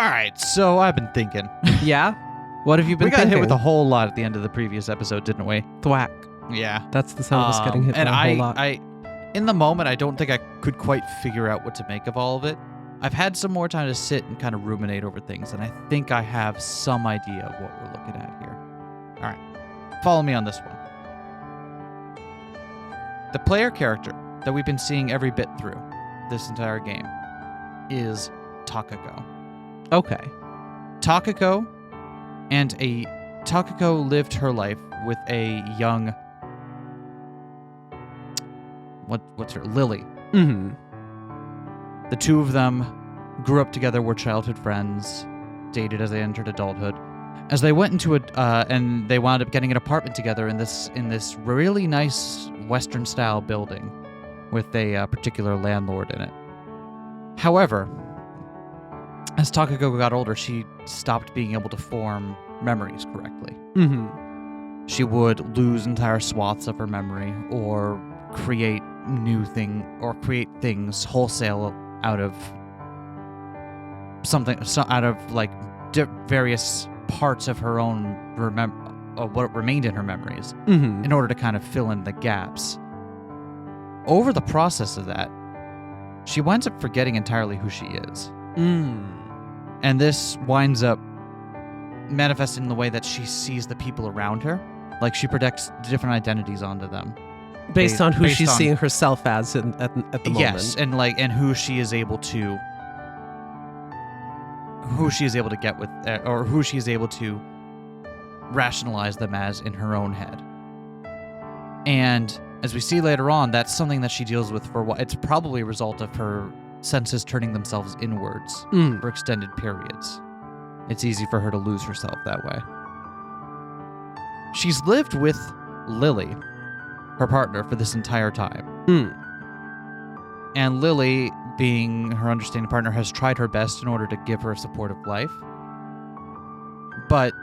right, so I've been thinking. Yeah? What have you been We got thinking? hit with a whole lot at the end of the previous episode, didn't we? thwack. Yeah. That's the sound of us getting hit and by a whole lot. in the moment, I don't think I could quite figure out what to make of all of it. I've had some more time to sit and kind of ruminate over things, and I think I have some idea of what we're looking at here. All right, follow me on this one. The player character that we've been seeing every bit through this entire game is Takako. Okay. Takako lived her life with a young what's her Lily. Mm-hmm. The two of them grew up together, were childhood friends, dated as they entered adulthood. As they went into and they wound up getting an apartment together in this really nice Western-style building with a particular landlord in it. However, as Takako got older, she stopped being able to form memories correctly. Mm-hmm. She would lose entire swaths of her memory, or create things wholesale out of various parts of her own what remained in her memories, Mm-hmm. in order to kind of fill in the gaps. Over the process of that, she winds up forgetting entirely who she is. And this winds up manifesting in the way that she sees the people around her. Like, she projects different identities onto them. Based on who she's seeing herself as at the moment. Yes, and who she is able to get with, or who she is able to rationalize them as in her own head. And as we see later on, that's something that she deals with for what it's probably a result of her senses turning themselves inwards for extended periods. It's easy for her to lose herself that way. She's lived with Lily, her partner, for this entire time. And Lily, being her understanding partner, has tried her best in order to give her a supportive life. But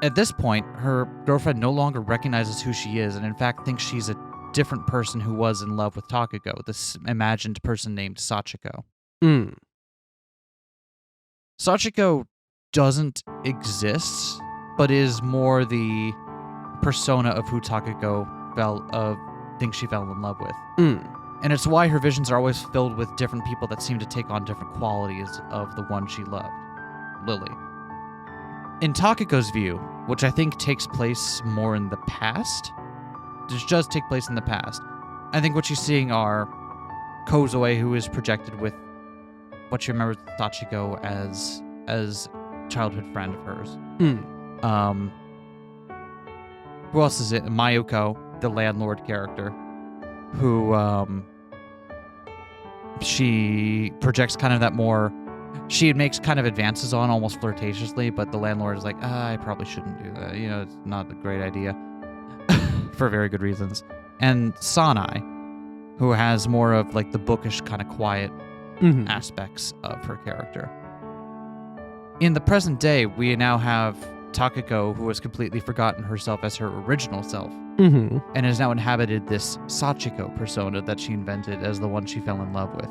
at this point, her girlfriend no longer recognizes who she is, and in fact thinks she's a different person who was in love with Takako, this imagined person named Sachiko. Sachiko doesn't exist, but is more the persona of who Takako thinks she fell in love with. And it's why her visions are always filled with different people that seem to take on different qualities of the one she loved, Lily. In Takako's view, which I think takes place more in the past, this does take place in the past, I think what she's seeing are Kozue, who is projected with what she remembers Sachiko as a childhood friend of hers. Who else is it? Mayuko, the landlord character, who she projects kind of that more. She makes kind of advances on almost flirtatiously, but the landlord is like, I probably shouldn't do that. It's not a great idea for very good reasons. And Sanai, who has more of like the bookish kind of quiet aspects of her character. In the present day, we now have Takako, who has completely forgotten herself as her original self, and has now inhabited this Sachiko persona that she invented as the one she fell in love with.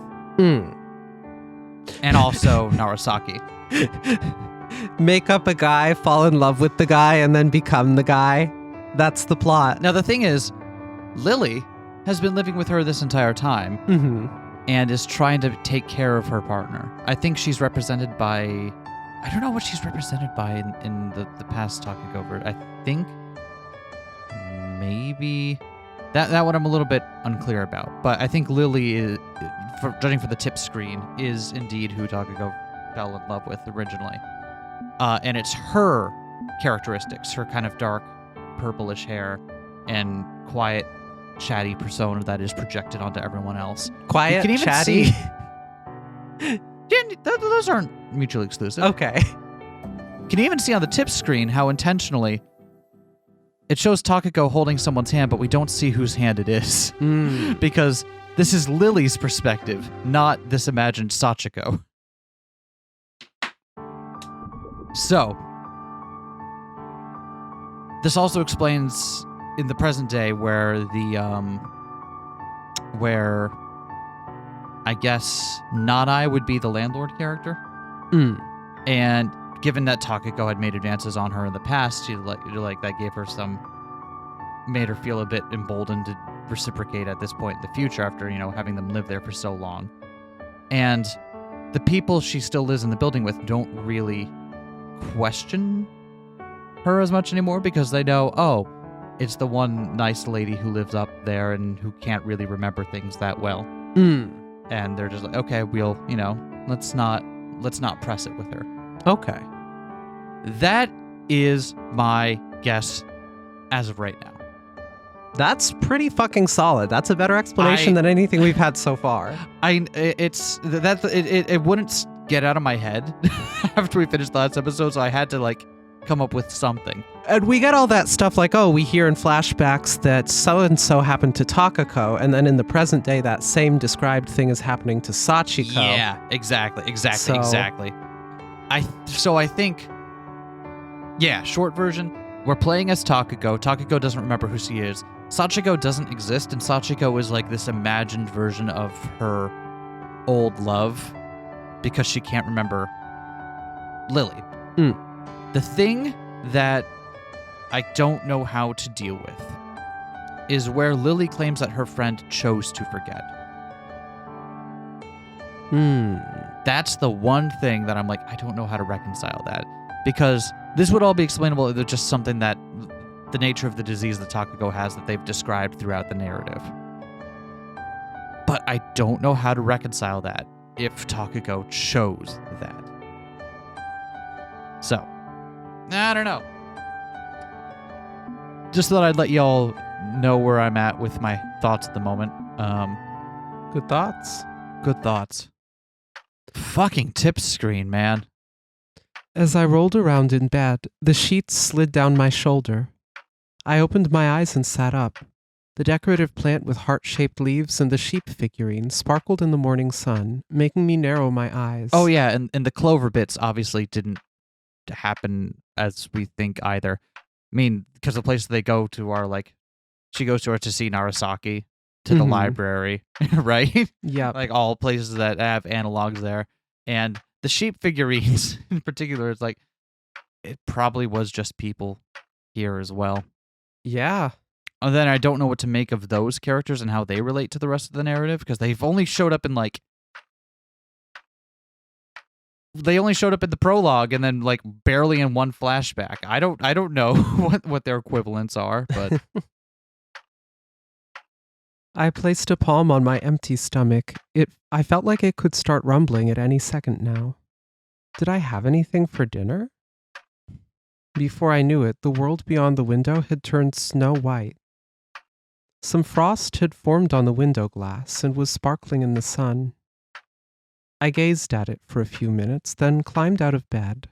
And also Narasaki. Make up a guy, fall in love with the guy, and then become the guy. That's the plot. Now, the thing is, Lily has been living with her this entire time and is trying to take care of her partner. I think she's represented by... I don't know what she's represented by in the past Takako. I think maybe... That one I'm a little bit unclear about. But I think Lily, is, judging from the tip screen, is indeed who Takako fell in love with originally. And it's her characteristics, her kind of dark purplish hair and quiet, chatty persona that is projected onto everyone else. Quiet, you can even chatty? See, those aren't mutually exclusive. Okay. You can even see on the tip screen how intentionally it shows Takako holding someone's hand, but we don't see whose hand it is. Because this is Lily's perspective, not this imagined Sachiko. So, this also explains in the present day where I guess Nanai would be the landlord character. And given that Takako had made advances on her in the past, she like that gave her made her feel a bit emboldened to reciprocate at this point in the future after, having them live there for so long. And the people she still lives in the building with don't really question her as much anymore because they know, oh, it's the one nice lady who lives up there and who can't really remember things that well. And they're just like, okay, we'll, let's not press it with her. Okay. That is my guess as of right now. That's pretty fucking solid. That's a better explanation than anything we've had so far. It wouldn't get out of my head after we finished the last episode, so I had to come up with something. And we get all that stuff like, oh, we hear in flashbacks that so-and-so happened to Takako, and then in the present day, that same described thing is happening to Sachiko. Yeah, exactly. I think, short version, we're playing as Takako. Takako doesn't remember who she is. Sachiko doesn't exist, and Sachiko is like this imagined version of her old love because she can't remember Lily. The thing that I don't know how to deal with is where Lily claims that her friend chose to forget. That's the one thing that I'm like, I don't know how to reconcile that. Because this would all be explainable if it's just something that the nature of the disease that Takako has that they've described throughout the narrative. But I don't know how to reconcile that if Takako chose that. So, I don't know. Just thought I'd let y'all know where I'm at with my thoughts at the moment. Good thoughts. Good thoughts. Fucking tip screen, man. As I rolled around in bed, the sheets slid down my shoulder. I opened my eyes and sat up. The decorative plant with heart-shaped leaves and the sheep figurine sparkled in the morning sun, making me narrow my eyes. Oh yeah, and the clover bits obviously didn't happen as we think either. I mean, because the places they go to are she goes to see Narasaki, to the library, right? Yeah. All places that have analogs there. And the sheep figurines in particular, it's it probably was just people here as well. Yeah. And then I don't know what to make of those characters and how they relate to the rest of the narrative, because they've only showed up in they only showed up in the prologue and then barely in one flashback. I don't know what their equivalents are, but I placed a palm on my empty stomach. I felt like it could start rumbling at any second now. Did I have anything for dinner? Before I knew it, the world beyond the window had turned snow white. Some frost had formed on the window glass and was sparkling in the sun. I gazed at it for a few minutes, then climbed out of bed.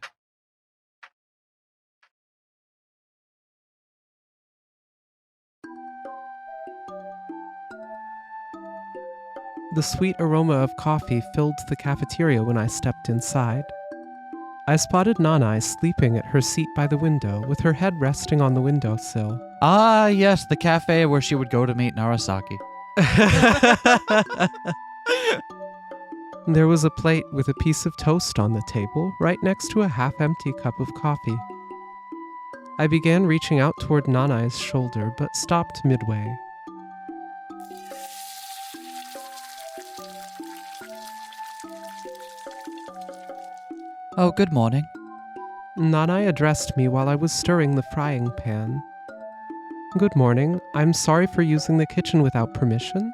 The sweet aroma of coffee filled the cafeteria when I stepped inside. I spotted Nanai sleeping at her seat by the window, with her head resting on the windowsill. Ah, yes, the cafe where she would go to meet Narasaki. There was a plate with a piece of toast on the table, right next to a half-empty cup of coffee. I began reaching out toward Nanai's shoulder, but stopped midway. Oh, good morning. Nanai addressed me while I was stirring the frying pan. Good morning. I'm sorry for using the kitchen without permission.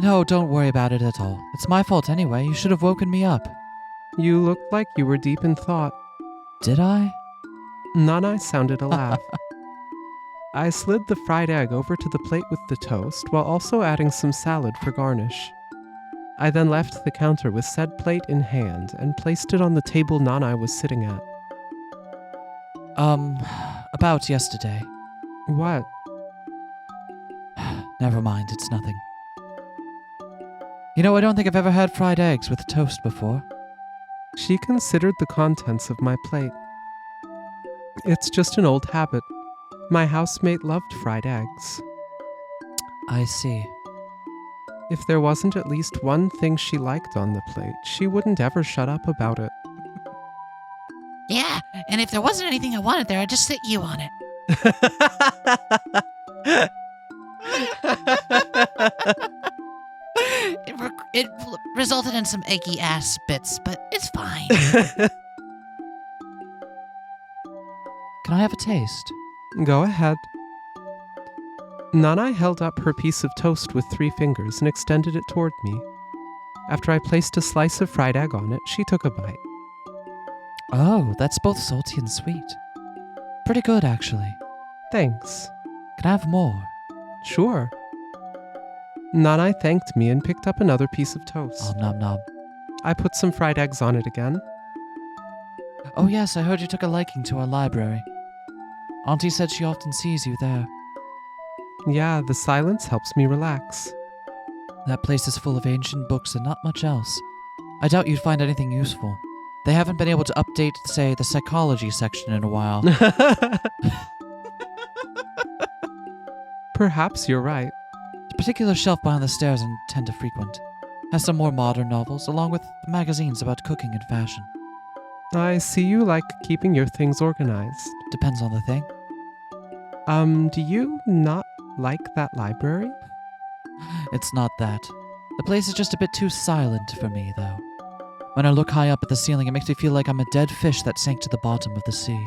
No, don't worry about it at all. It's my fault anyway. You should have woken me up. You looked like you were deep in thought. Did I? Nanai sounded a laugh. I slid the fried egg over to the plate with the toast while also adding some salad for garnish. I then left the counter with said plate in hand and placed it on the table Nanai was sitting at. About yesterday. What? Never mind, it's nothing. You know, I don't think I've ever had fried eggs with toast before. She considered the contents of my plate. It's just an old habit. My housemate loved fried eggs. I see. If there wasn't at least one thing she liked on the plate, she wouldn't ever shut up about it. And if there wasn't anything I wanted there, I'd just sit you on it. It resulted in some achy ass bits, but it's fine. Can I have a taste? Go ahead. Nanai held up her piece of toast with 3 fingers and extended it toward me. After I placed a slice of fried egg on it, she took a bite. Oh, that's both salty and sweet. Pretty good, actually. Thanks. Can I have more? Sure. Nanai thanked me and picked up another piece of toast. Oh, nom nom. I put some fried eggs on it again. Oh yes, I heard you took a liking to our library. Auntie said she often sees you there. Yeah, the silence helps me relax. That place is full of ancient books and not much else. I doubt you'd find anything useful. They haven't been able to update, say, the psychology section in a while. Perhaps you're right. The particular shelf behind the stairs I tend to frequent has some more modern novels, along with magazines about cooking and fashion. I see you like keeping your things organized. Depends on the thing. Do you not like that library? It's not that. The place is just a bit too silent for me, though. When I look high up at the ceiling, it makes me feel like I'm a dead fish that sank to the bottom of the sea.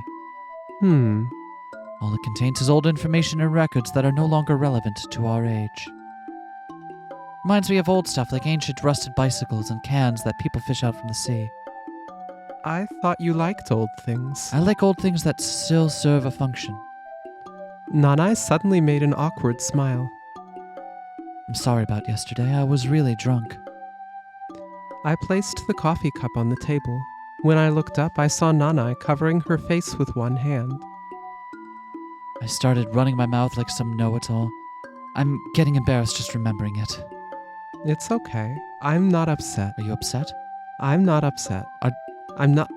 All it contains is old information and records that are no longer relevant to our age. Reminds me of old stuff like ancient rusted bicycles and cans that people fish out from the sea. I thought you liked old things. I like old things that still serve a function. Nanai suddenly made an awkward smile. I'm sorry about yesterday. I was really drunk. I placed the coffee cup on the table. When I looked up, I saw Nanai covering her face with one hand. I started running my mouth like some know-it-all. I'm getting embarrassed just remembering it. It's okay. I'm not upset. Are you upset? I'm not upset. I'm not...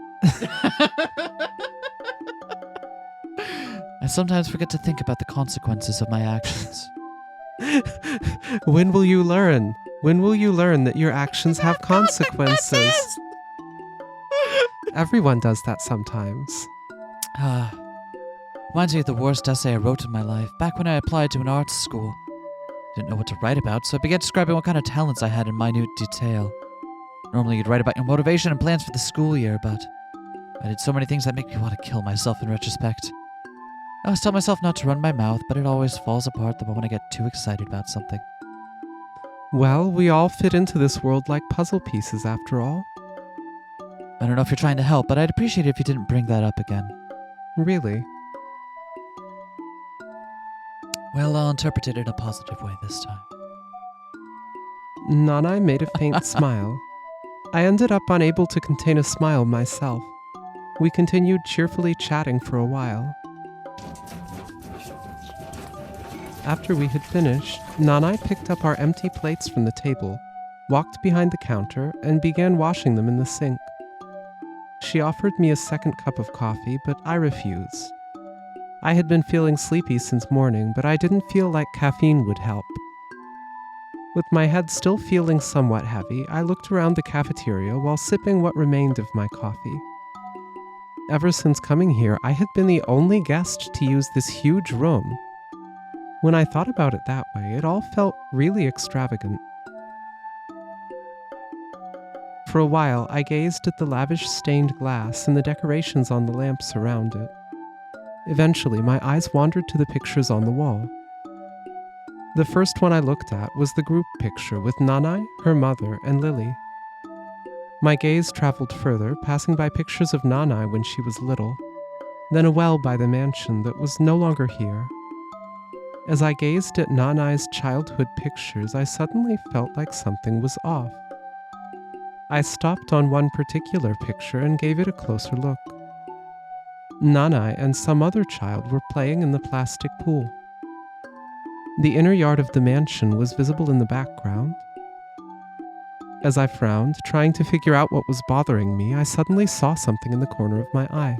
I sometimes forget to think about the consequences of my actions. When will you learn? When will you learn that your actions have consequences? Everyone does that sometimes. Reminds me of the worst essay I wrote in my life, back when I applied to an arts school. Didn't know what to write about, so I began describing what kind of talents I had in minute detail. Normally you'd write about your motivation and plans for the school year, but I did so many things that make me want to kill myself in retrospect. I always tell myself not to run my mouth, but it always falls apart the moment I get too excited about something. Well, we all fit into this world like puzzle pieces after all. I don't know if you're trying to help, but I'd appreciate it if you didn't bring that up again. Really? Well, I'll interpret it in a positive way this time. Nanai made a faint smile. I ended up unable to contain a smile myself. We continued cheerfully chatting for a while. After we had finished, Nanai picked up our empty plates from the table, walked behind the counter, and began washing them in the sink. She offered me a second cup of coffee, but I refused. I had been feeling sleepy since morning, but I didn't feel like caffeine would help. With my head still feeling somewhat heavy, I looked around the cafeteria while sipping what remained of my coffee. Ever since coming here, I had been the only guest to use this huge room. When I thought about it that way, it all felt really extravagant. For a while, I gazed at the lavish stained glass and the decorations on the lamps around it. Eventually, my eyes wandered to the pictures on the wall. The first one I looked at was the group picture with Nanai, her mother, and Lily. My gaze traveled further, passing by pictures of Nanai when she was little, then a well by the mansion that was no longer here. As I gazed at Nanai's childhood pictures, I suddenly felt like something was off. I stopped on one particular picture and gave it a closer look. Nanai and some other child were playing in the plastic pool. The inner yard of the mansion was visible in the background. As I frowned, trying to figure out what was bothering me, I suddenly saw something in the corner of my eye.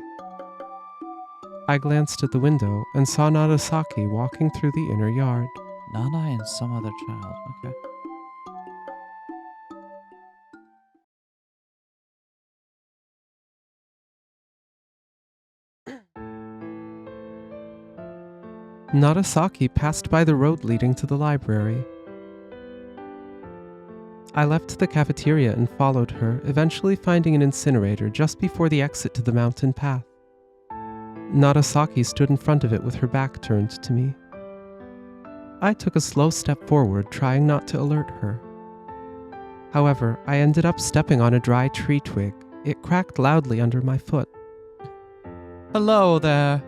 I glanced at the window and saw Narasaki walking through the inner yard. Nana and some other child. Okay. Narasaki passed by the road leading to the library. I left the cafeteria and followed her, eventually finding an incinerator just before the exit to the mountain path. Narasaki stood in front of it with her back turned to me. I took a slow step forward, trying not to alert her. However, I ended up stepping on a dry tree twig. It cracked loudly under my foot. Hello there.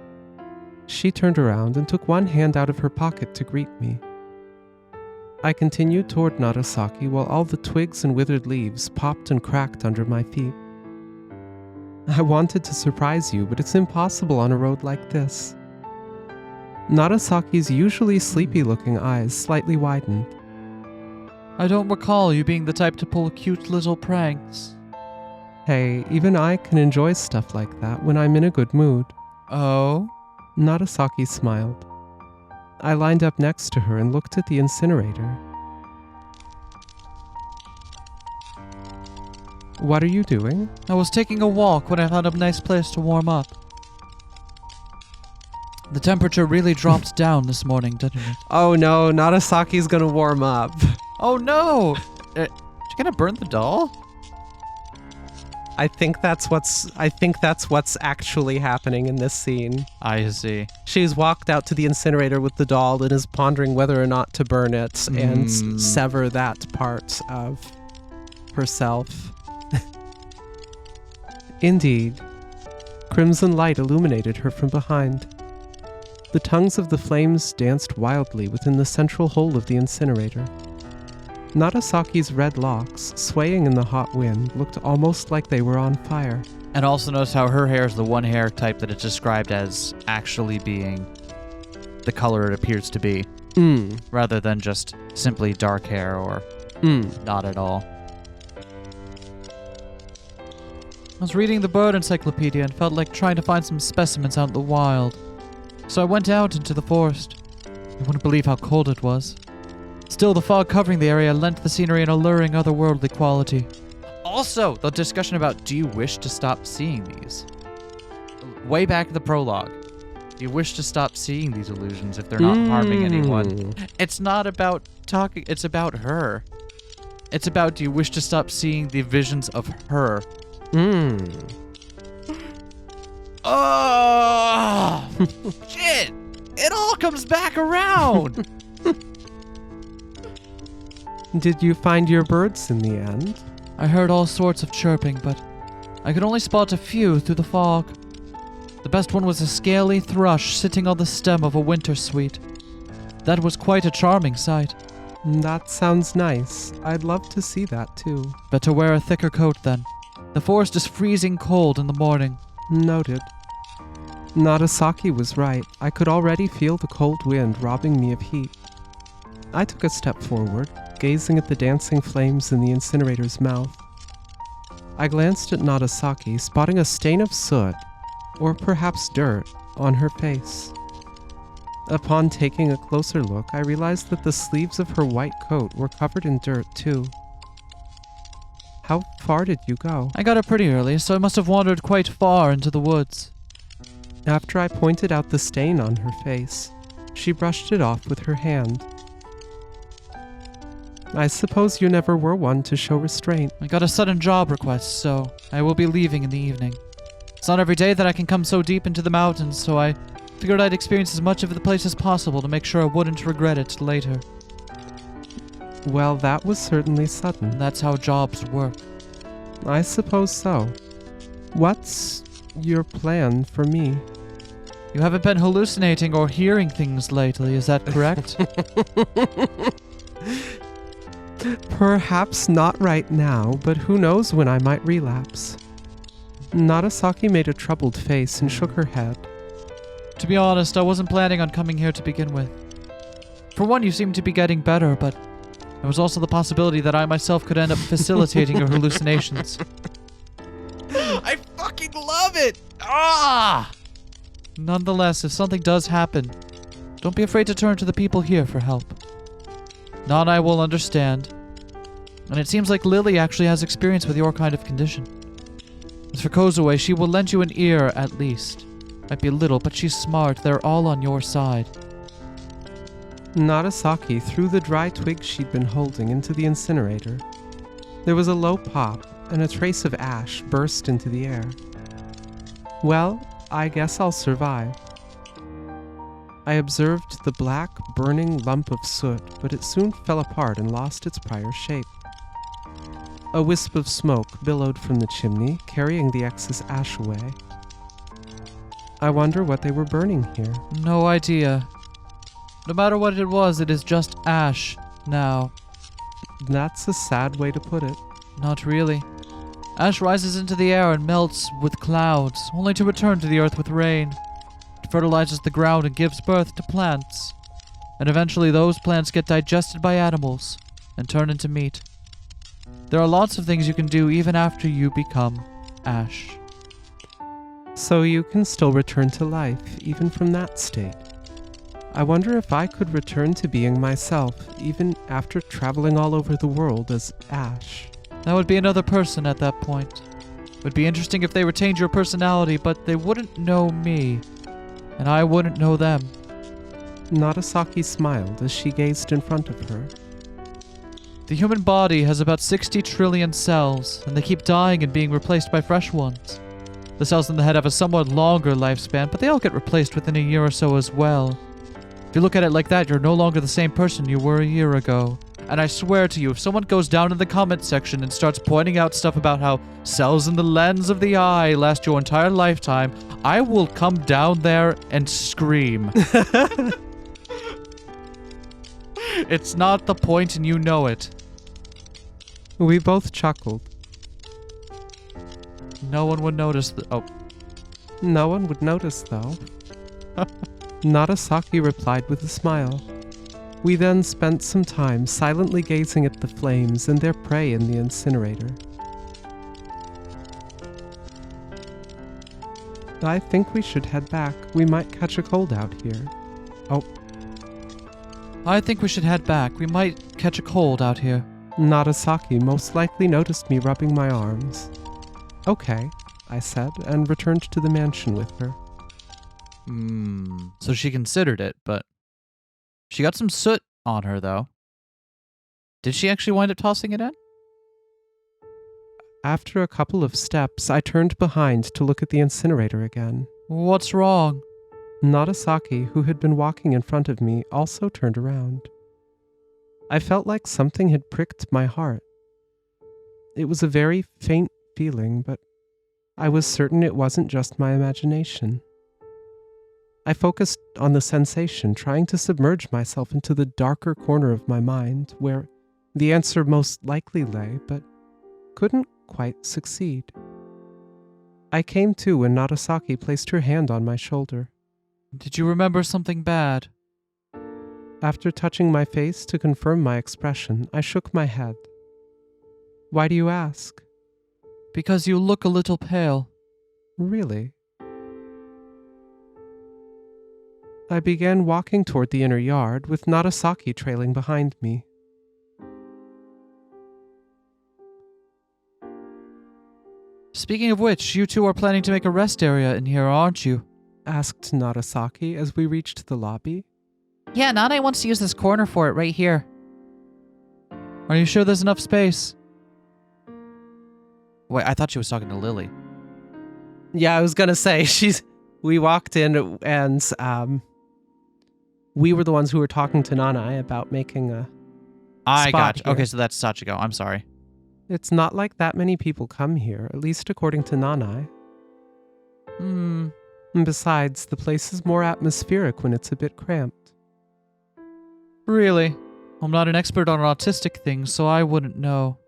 She turned around and took one hand out of her pocket to greet me. I continued toward Narasaki while all the twigs and withered leaves popped and cracked under my feet. I wanted to surprise you, but it's impossible on a road like this. Narasaki's usually sleepy-looking eyes slightly widened. I don't recall you being the type to pull cute little pranks. Hey, even I can enjoy stuff like that when I'm in a good mood. Oh? Narasaki smiled. I lined up next to her and looked at the incinerator. What are you doing? I was taking a walk when I found a nice place to warm up. The temperature really dropped down this morning, didn't it? Oh no, Narasaki's gonna warm up. Oh no! You gonna burn the doll? I think that's what's actually happening in this scene. I see. She's walked out to the incinerator with the doll and is pondering whether or not to burn it and sever that part of herself. Indeed. Crimson light illuminated her from behind. The tongues of the flames danced wildly within the central hole of the incinerator. Narasaki's red locks, swaying in the hot wind, looked almost like they were on fire. And also notice how her hair is the one hair type that it's described as actually being the color it appears to be, rather than just simply dark hair or not at all. I was reading the bird encyclopedia and felt like trying to find some specimens out in the wild. So I went out into the forest. You wouldn't believe how cold it was. Still, the fog covering the area lent the scenery an alluring otherworldly quality. Also, the discussion about do you wish to stop seeing these? Way back in the prologue. Do you wish to stop seeing these illusions if they're not harming anyone? It's not about talking, it's about her. It's about do you wish to stop seeing the visions of her? Oh, shit! It all comes back around! Did you find your birds in the end? I heard all sorts of chirping, but I could only spot a few through the fog. The best one was a scaly thrush sitting on the stem of a winter sweet. That was quite a charming sight. That sounds nice. I'd love to see that too. Better wear a thicker coat then. The forest is freezing cold in the morning. Noted. Narasaki was right. I could already feel the cold wind robbing me of heat. I took a step forward, gazing at the dancing flames in the incinerator's mouth. I glanced at Narasaki, spotting a stain of soot, or perhaps dirt, on her face. Upon taking a closer look, I realized that the sleeves of her white coat were covered in dirt too. How far did you go? I got up pretty early, so I must have wandered quite far into the woods. After I pointed out the stain on her face, she brushed it off with her hand. I suppose you never were one to show restraint. I got a sudden job request, so I will be leaving in the evening. It's not every day that I can come so deep into the mountains, so I figured I'd experience as much of the place as possible to make sure I wouldn't regret it later. Well, that was certainly sudden. That's how jobs work. I suppose so. What's your plan for me? You haven't been hallucinating or hearing things lately, is that correct? Perhaps not right now, but who knows when I might relapse. Narasaki made a troubled face and shook her head. To be honest, I wasn't planning on coming here to begin with. For one, you seem to be getting better, but there was also the possibility that I myself could end up facilitating your hallucinations. I fucking love it! Ah! Nonetheless, if something does happen, don't be afraid to turn to the people here for help. Na and I will understand. And it seems like Lily actually has experience with your kind of condition. As for Kozue, she will lend you an ear at least. Might be a little, but she's smart. They're all on your side. Nagasaki threw the dry twig she'd been holding into the incinerator. There was a low pop, and a trace of ash burst into the air. Well, I guess I'll survive. I observed the black, burning lump of soot, but it soon fell apart and lost its prior shape. A wisp of smoke billowed from the chimney, carrying the excess ash away. I wonder what they were burning here. No idea. No matter what it was, it is just ash now. That's a sad way to put it. Not really. Ash rises into the air and melts with clouds, only to return to the earth with rain. It fertilizes the ground and gives birth to plants. And eventually those plants get digested by animals and turn into meat. There are lots of things you can do even after you become ash. So you can still return to life, even from that state. I wonder if I could return to being myself, even after traveling all over the world as Ash. That would be another person at that point. It would be interesting if they retained your personality, but they wouldn't know me. And I wouldn't know them. Nagasaki smiled as she gazed in front of her. The human body has about 60 trillion cells, and they keep dying and being replaced by fresh ones. The cells in the head have a somewhat longer lifespan, but they all get replaced within a year or so as well. If you look at it like that, you're no longer the same person you were a year ago. And I swear to you, if someone goes down in the comment section and starts pointing out stuff about how cells in the lens of the eye last your entire lifetime, I will come down there and scream. It's not the point and you know it. We both chuckled. No one would notice oh. No one would notice, though. Nagasaki replied with a smile. We then spent some time silently gazing at the flames and their prey in the incinerator. I think we should head back. We might catch a cold out here. Oh. I think we should head back. We might catch a cold out here. Nagasaki most likely noticed me rubbing my arms. Okay, I said, and returned to the mansion with her. So she considered it, but she got some soot on her, though. Did she actually wind up tossing it in? After a couple of steps, I turned behind to look at the incinerator again. What's wrong? Nagasaki, who had been walking in front of me, also turned around. I felt like something had pricked my heart. It was a very faint feeling, but I was certain it wasn't just my imagination. I focused on the sensation, trying to submerge myself into the darker corner of my mind, where the answer most likely lay, but couldn't quite succeed. I came to when Nagasaki placed her hand on my shoulder. Did you remember something bad? After touching my face to confirm my expression, I shook my head. Why do you ask? Because you look a little pale. Really? I began walking toward the inner yard, with Nagasaki trailing behind me. Speaking of which, you two are planning to make a rest area in here, aren't you? Asked Nagasaki as we reached the lobby. Yeah, Nana wants to use this corner for it right here. Are you sure there's enough space? Wait, I thought she was talking to Lily. Yeah, I was gonna say, we walked in and we were the ones who were talking to Nanai about making a I spot got you. here. Okay, so that's Sachiko. I'm sorry. It's not like that many people come here, at least according to Nanai. And besides, the place is more atmospheric when it's a bit cramped. Really? I'm not an expert on autistic things, so I wouldn't know.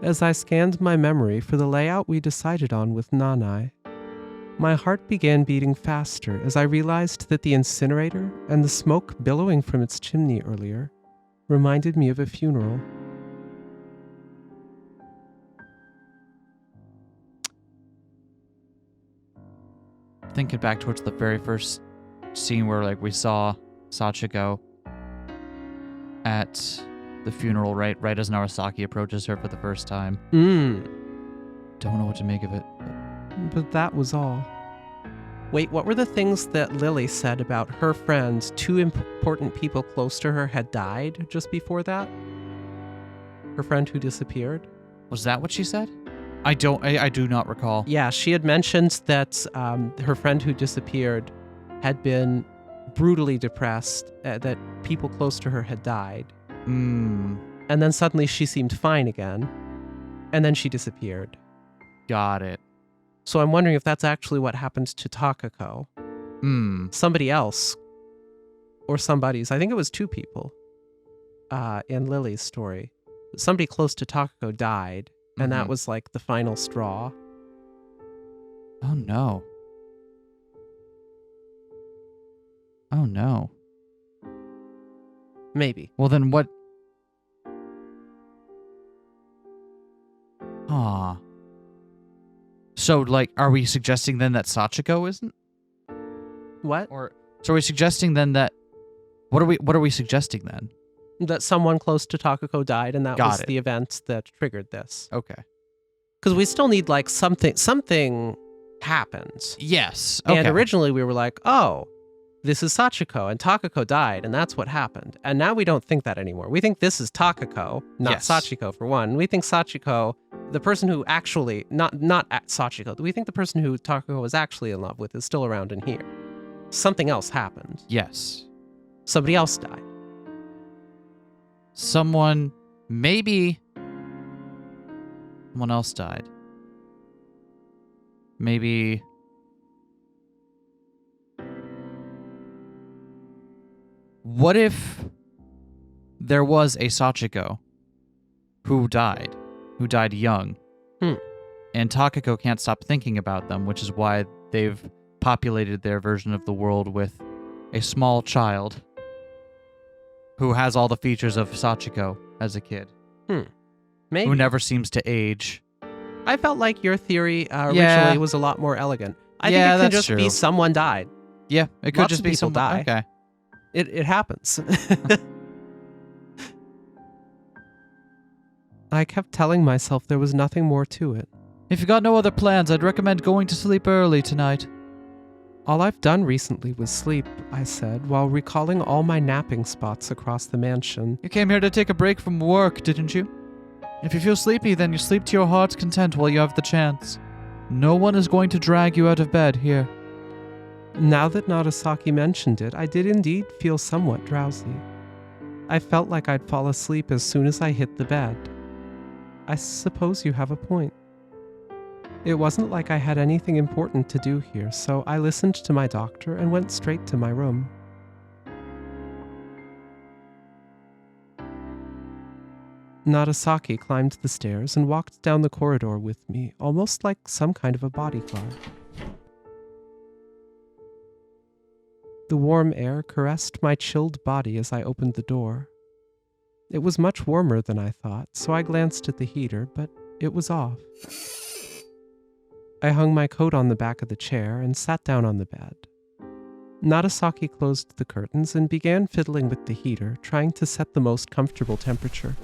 As I scanned my memory for the layout we decided on with Nanai, my heart began beating faster as I realized that the incinerator and the smoke billowing from its chimney earlier reminded me of a funeral. Thinking back towards the very first scene where we saw Sachiko at the funeral, right as Narasaki approaches her for the first time. Don't know what to make of it. But that was all. Wait, what were the things that Lily said about her friends? 2 important people close to her had died just before that? Her friend who disappeared? Was that what she said? I do not recall. Yeah, she had mentioned that her friend who disappeared had been brutally depressed, that people close to her had died. Mm, And then suddenly she seemed fine again. And then she disappeared. got it. So I'm wondering if that's actually what happened to Takako. Somebody else, or somebody's, I think it was 2 people in Lily's story. Somebody close to Takako died, and that was like the final straw. Oh no. Oh no. Maybe. Well then what? Ah. So like, are we suggesting then that Sachiko isn't? What? Or so are we suggesting then that? What are we suggesting then? That someone close to Takako died, and that Got was it. the event that triggered this. Okay. Because we still need like something happens. Yes. Okay. And originally we were like, oh, this is Sachiko, and Takako died, and that's what happened. And now we don't think that anymore. We think this is Takako, not Yes. Sachiko, for one. We think Sachiko, the person who actually, not at Sachiko, we think the person who Takako was actually in love with is still around in here. Something else happened. Yes. Somebody else died. Maybe someone else died. Maybe what if there was a Sachiko who died young, and Takako can't stop thinking about them, which is why they've populated their version of the world with a small child who has all the features of Sachiko as a kid, Maybe. who never seems to age. I felt like your theory originally was a lot more elegant. I think it can that's just be true. someone died. Yeah, it could Lots just of be people someone. die. Okay. It happens. I kept telling myself there was nothing more to it. If you got no other plans, I'd recommend going to sleep early tonight. All I've done recently was sleep, I said, while recalling all my napping spots across the mansion. You came here to take a break from work, didn't you? If you feel sleepy, then you sleep to your heart's content while you have the chance. No one is going to drag you out of bed here. Now that Nagasaki mentioned it, I did indeed feel somewhat drowsy. I felt like I'd fall asleep as soon as I hit the bed. I suppose you have a point. It wasn't like I had anything important to do here, so I listened to my doctor and went straight to my room. Nagasaki climbed the stairs and walked down the corridor with me, almost like some kind of a bodyguard. The warm air caressed my chilled body as I opened the door. It was much warmer than I thought, so I glanced at the heater, but it was off. I hung my coat on the back of the chair and sat down on the bed. Nagasaki closed the curtains and began fiddling with the heater, trying to set the most comfortable temperature.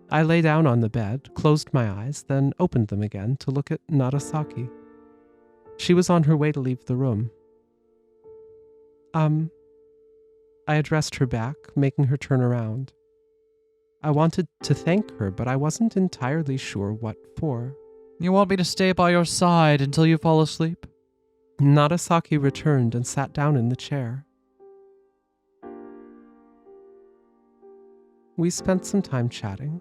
I lay down on the bed, closed my eyes, then opened them again to look at Nagasaki. She was on her way to leave the room. I addressed her back, making her turn around. I wanted to thank her, but I wasn't entirely sure what for. You want me to stay by your side until you fall asleep? Nagasaki returned and sat down in the chair. We spent some time chatting.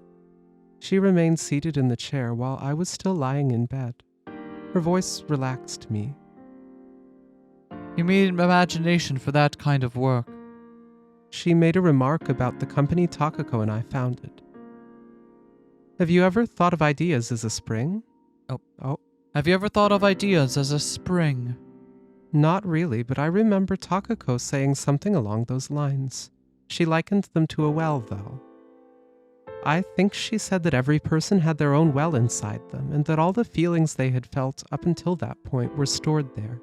She remained seated in the chair while I was still lying in bed. Her voice relaxed me. You need imagination for that kind of work. She made a remark about the company Takako and I founded. Have you ever thought of ideas as a spring? Oh. Have you ever thought of ideas as a spring? Not really, but I remember Takako saying something along those lines. She likened them to a well, though. I think she said that every person had their own well inside them, and that all the feelings they had felt up until that point were stored there.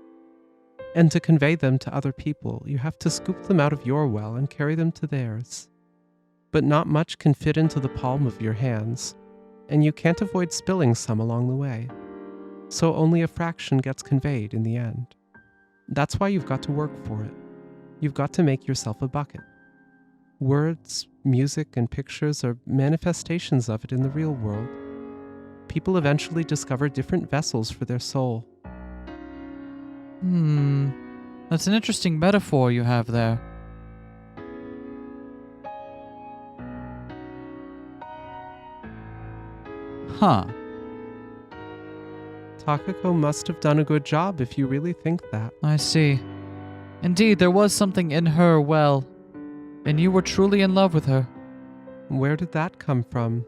And to convey them to other people, you have to scoop them out of your well and carry them to theirs. But not much can fit into the palm of your hands, and you can't avoid spilling some along the way. So only a fraction gets conveyed in the end. That's why you've got to work for it. You've got to make yourself a bucket. Words, music, and pictures are manifestations of it in the real world. People eventually discover different vessels for their soul. That's an interesting metaphor you have there. Huh. Takako must have done a good job if you really think that. I see. Indeed, there was something in her, well, and you were truly in love with her. Where did that come from?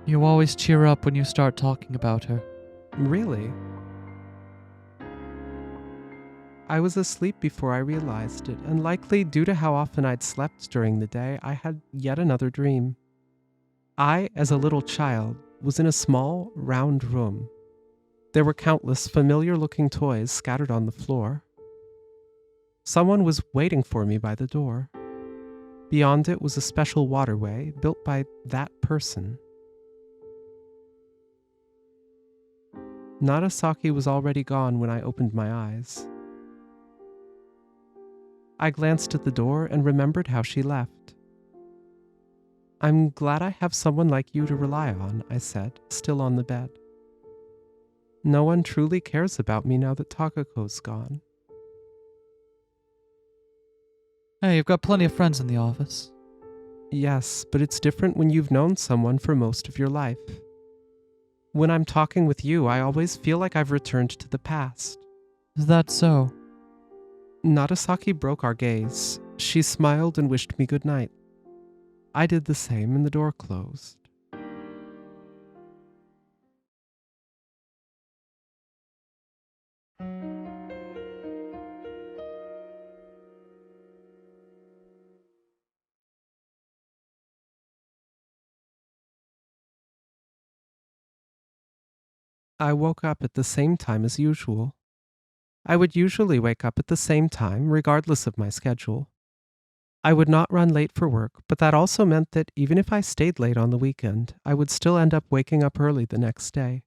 You always cheer up when you start talking about her. Really? I was asleep before I realized it, and likely due to how often I'd slept during the day, I had yet another dream. I, as a little child, was in a small, round room. There were countless familiar-looking toys scattered on the floor. Someone was waiting for me by the door. Beyond it was a special waterway built by that person. Narasaki was already gone when I opened my eyes. I glanced at the door and remembered how she left. I'm glad I have someone like you to rely on, I said, still on the bed. No one truly cares about me now that Takako's gone. Hey, you've got plenty of friends in the office. Yes, but it's different when you've known someone for most of your life. When I'm talking with you, I always feel like I've returned to the past. Is that so? Narasaki broke our gaze. She smiled and wished me good night. I did the same and the door closed. I woke up at the same time as usual. I would usually wake up at the same time, regardless of my schedule. I would not run late for work, but that also meant that even if I stayed late on the weekend, I would still end up waking up early the next day.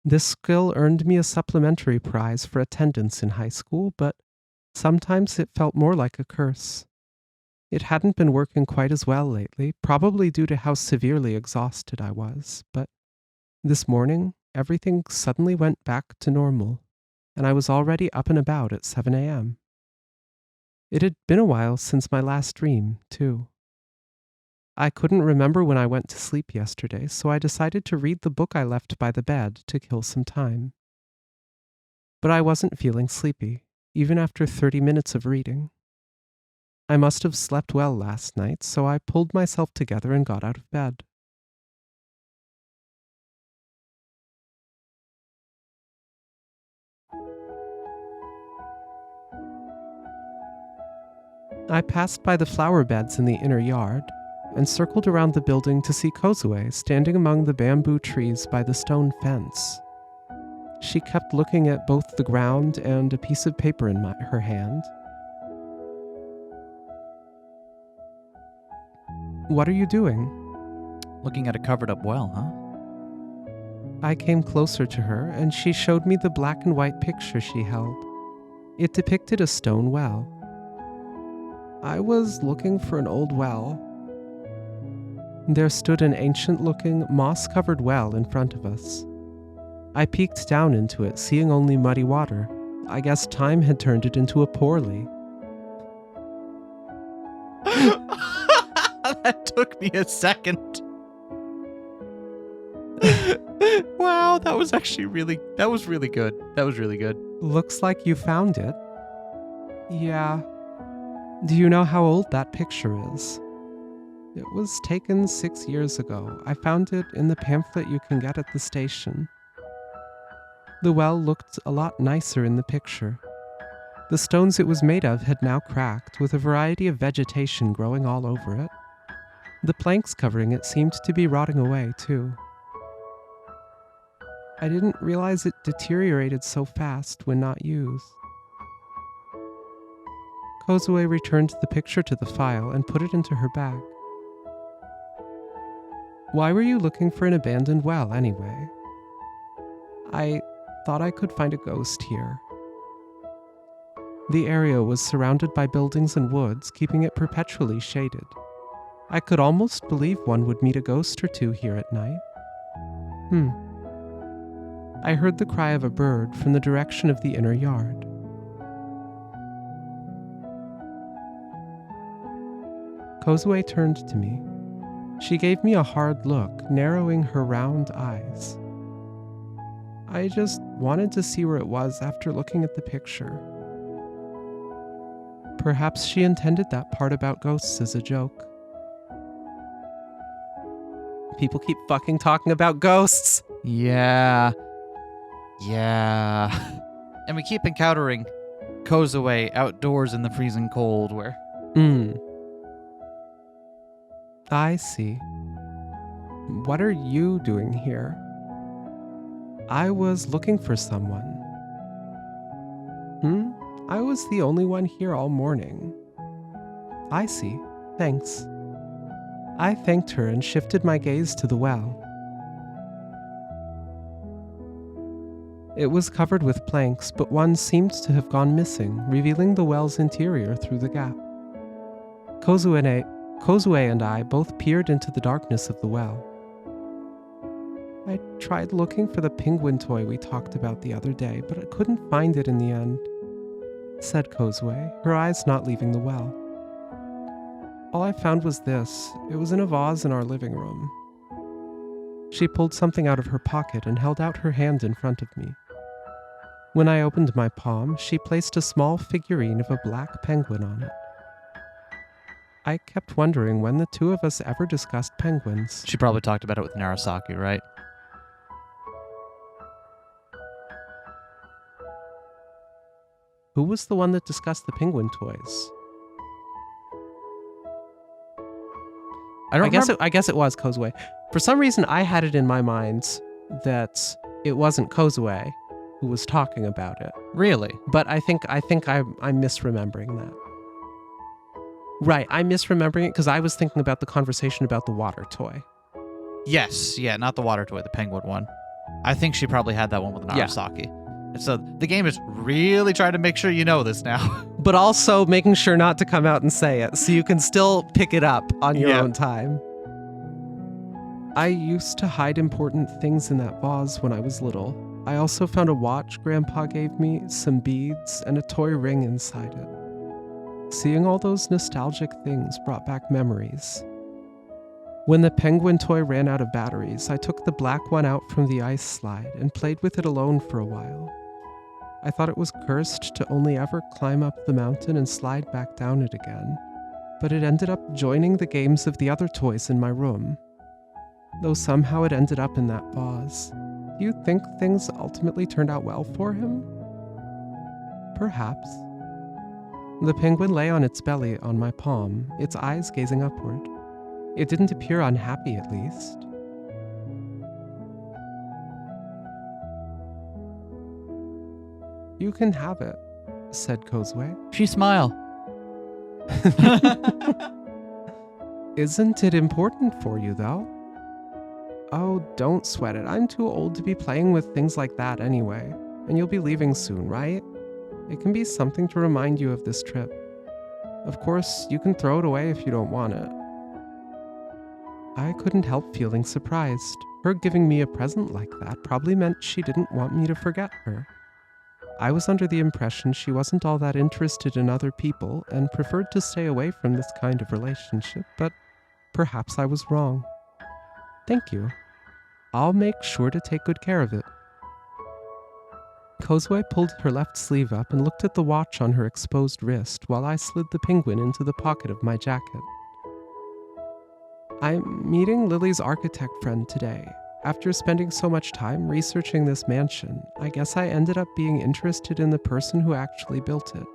This skill earned me a supplementary prize for attendance in high school, but sometimes it felt more like a curse. It hadn't been working quite as well lately, probably due to how severely exhausted I was, but this morning, everything suddenly went back to normal, and I was already up and about at 7 a.m. It had been a while since my last dream, too. I couldn't remember when I went to sleep yesterday, so I decided to read the book I left by the bed to kill some time. But I wasn't feeling sleepy, even after 30 minutes of reading. I must have slept well last night, so I pulled myself together and got out of bed. I passed by the flower beds in the inner yard and circled around the building to see Kozue standing among the bamboo trees by the stone fence. She kept looking at both the ground and a piece of paper in her hand. What are you doing? Looking at a covered up well, huh? I came closer to her and she showed me the black and white picture she held. It depicted a stone well. I was looking for an old well. There stood an ancient-looking, moss-covered well in front of us. I peeked down into it, seeing only muddy water. I guess time had turned it into a poorly. That took me a second. Wow, that was really good. That was really good. Looks like you found it. Yeah. Do you know how old that picture is? It was taken 6 years ago. I found it in the pamphlet you can get at the station. The well looked a lot nicer in the picture. The stones it was made of had now cracked, with a variety of vegetation growing all over it. The planks covering it seemed to be rotting away, too. I didn't realize it deteriorated so fast when not used. Kozue returned the picture to the file and put it into her bag. Why were you looking for an abandoned well, anyway? I thought I could find a ghost here. The area was surrounded by buildings and woods, keeping it perpetually shaded. I could almost believe one would meet a ghost or two here at night. I heard the cry of a bird from the direction of the inner yard. Kozue turned to me. She gave me a hard look, narrowing her round eyes. I just wanted to see where it was after looking at the picture. Perhaps she intended that part about ghosts as a joke. People keep fucking talking about ghosts. Yeah. And we keep encountering Kozue outdoors in the freezing cold where... I see. What are you doing here? I was looking for someone. I was the only one here all morning. I see. Thanks. I thanked her and shifted my gaze to the well. It was covered with planks, but one seemed to have gone missing, revealing the well's interior through the gap. Kozue and I both peered into the darkness of the well. I tried looking for the penguin toy we talked about the other day, but I couldn't find it in the end, said Kozue, her eyes not leaving the well. All I found was this. It was in a vase in our living room. She pulled something out of her pocket and held out her hand in front of me. When I opened my palm, she placed a small figurine of a black penguin on it. I kept wondering when the two of us ever discussed penguins. She probably talked about it with Narasaki, right? Who was the one that discussed the penguin toys? I guess it was Kozue. For some reason, I had it in my mind that it wasn't Kozue who was talking about it. Really? But I think I'm misremembering that. Right, I'm misremembering it because I was thinking about the conversation about the water toy. Yes, yeah, not the water toy, the penguin one. I think she probably had that one with Narasaki. And so the game is really trying to make sure you know this now. But also making sure not to come out and say it, so you can still pick it up on your own time. I used to hide important things in that vase when I was little. I also found a watch Grandpa gave me, some beads, and a toy ring inside it. Seeing all those nostalgic things brought back memories. When the penguin toy ran out of batteries, I took the black one out from the ice slide and played with it alone for a while. I thought it was cursed to only ever climb up the mountain and slide back down it again, but it ended up joining the games of the other toys in my room. Though somehow it ended up in that vase. Do you think things ultimately turned out well for him? Perhaps. The penguin lay on its belly on my palm, its eyes gazing upward. It didn't appear unhappy, at least. You can have it, said Kozue. She smiled. Isn't it important for you, though? Oh, don't sweat it. I'm too old to be playing with things like that anyway. And you'll be leaving soon, right? It can be something to remind you of this trip. Of course, you can throw it away if you don't want it. I couldn't help feeling surprised. Her giving me a present like that probably meant she didn't want me to forget her. I was under the impression she wasn't all that interested in other people and preferred to stay away from this kind of relationship, but perhaps I was wrong. Thank you. I'll make sure to take good care of it. Kozue pulled her left sleeve up and looked at the watch on her exposed wrist while I slid the penguin into the pocket of my jacket. I'm meeting Lily's architect friend today. After spending so much time researching this mansion, I guess I ended up being interested in the person who actually built it.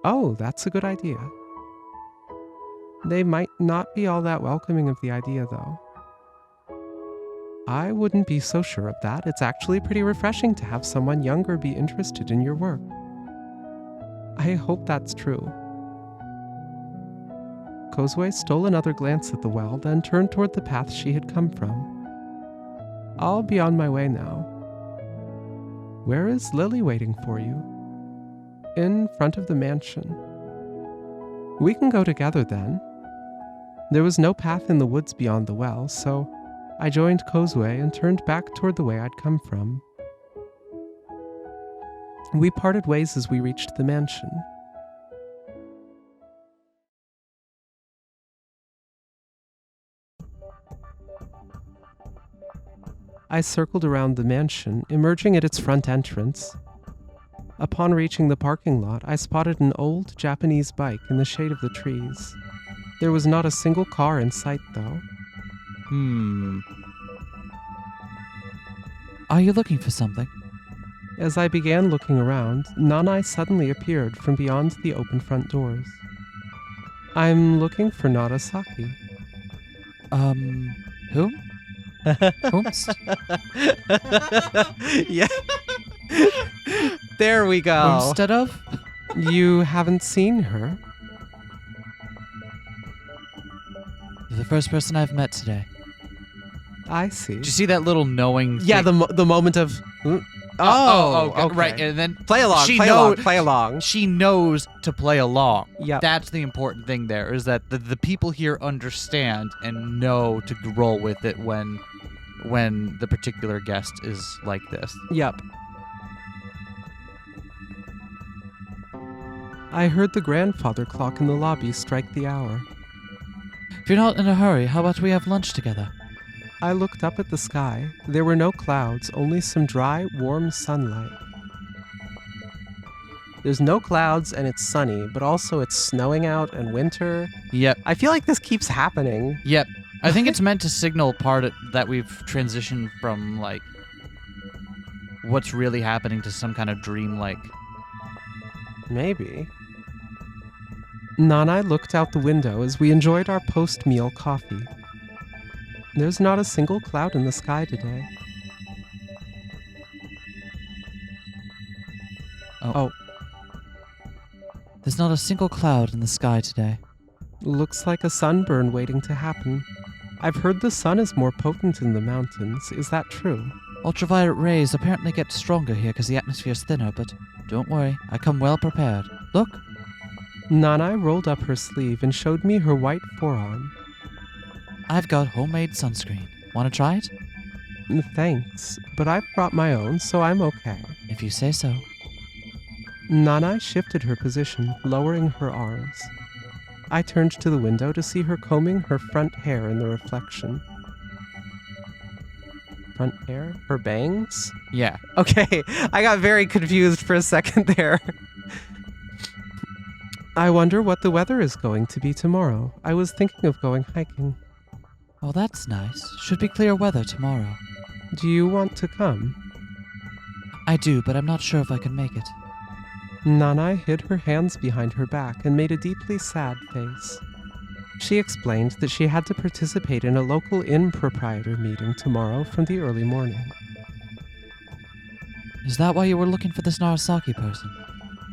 Oh, that's a good idea. They might not be all that welcoming of the idea, though. I wouldn't be so sure of that. It's actually pretty refreshing to have someone younger be interested in your work. I hope that's true. Kozue stole another glance at the well, then turned toward the path she had come from. I'll be on my way now. Where is Lily waiting for you? In front of the mansion. We can go together then. There was no path in the woods beyond the well, so I joined Kozue and turned back toward the way I'd come from. We parted ways as we reached the mansion. I circled around the mansion, emerging at its front entrance. Upon reaching the parking lot, I spotted an old Japanese bike in the shade of the trees. There was not a single car in sight, though. Are you looking for something? As I began looking around, Nanai suddenly appeared from beyond the open front doors. I'm looking for Narasaki. Who? Whomst? Yeah. There we go. Instead of? You haven't seen her? You're the first person I've met today. I see. Did you see that little knowing Yeah, thing? the moment of... okay. Right, and then Play along, she play along. she knows to play along. Yep. That's the important thing there, is that the people here understand and know to roll with it when the particular guest is like this. Yep. I heard the grandfather clock in the lobby strike the hour. If you're not in a hurry, how about we have lunch together? I looked up at the sky. There were no clouds, only some dry, warm sunlight. There's no clouds and it's sunny, but also it's snowing out and winter. Yep. I feel like this keeps happening. Yep. I think it's meant to signal that we've transitioned from, like, what's really happening to some kind of dream-like. Maybe. Nanai looked out the window as we enjoyed our post-meal coffee. There's not a single cloud in the sky today. Oh. There's not a single cloud in the sky today. Looks like a sunburn waiting to happen. I've heard the sun is more potent in the mountains. Is that true? Ultraviolet rays apparently get stronger here because the atmosphere's thinner, but don't worry, I come well prepared. Look. Nanai rolled up her sleeve and showed me her white forearm. I've got homemade sunscreen. Want to try it? Thanks, but I've brought my own, so I'm okay. If you say so. Nanai shifted her position, lowering her arms. I turned to the window to see her combing her front hair in the reflection. Front hair? Her bangs? Yeah. Okay, I got very confused for a second there. I wonder what the weather is going to be tomorrow. I was thinking of going hiking. Oh, that's nice. Should be clear weather tomorrow. Do you want to come? I do, but I'm not sure if I can make it. Nanai hid her hands behind her back and made a deeply sad face. She explained that she had to participate in a local inn proprietor meeting tomorrow from the early morning. Is that why you were looking for this Narasaki person?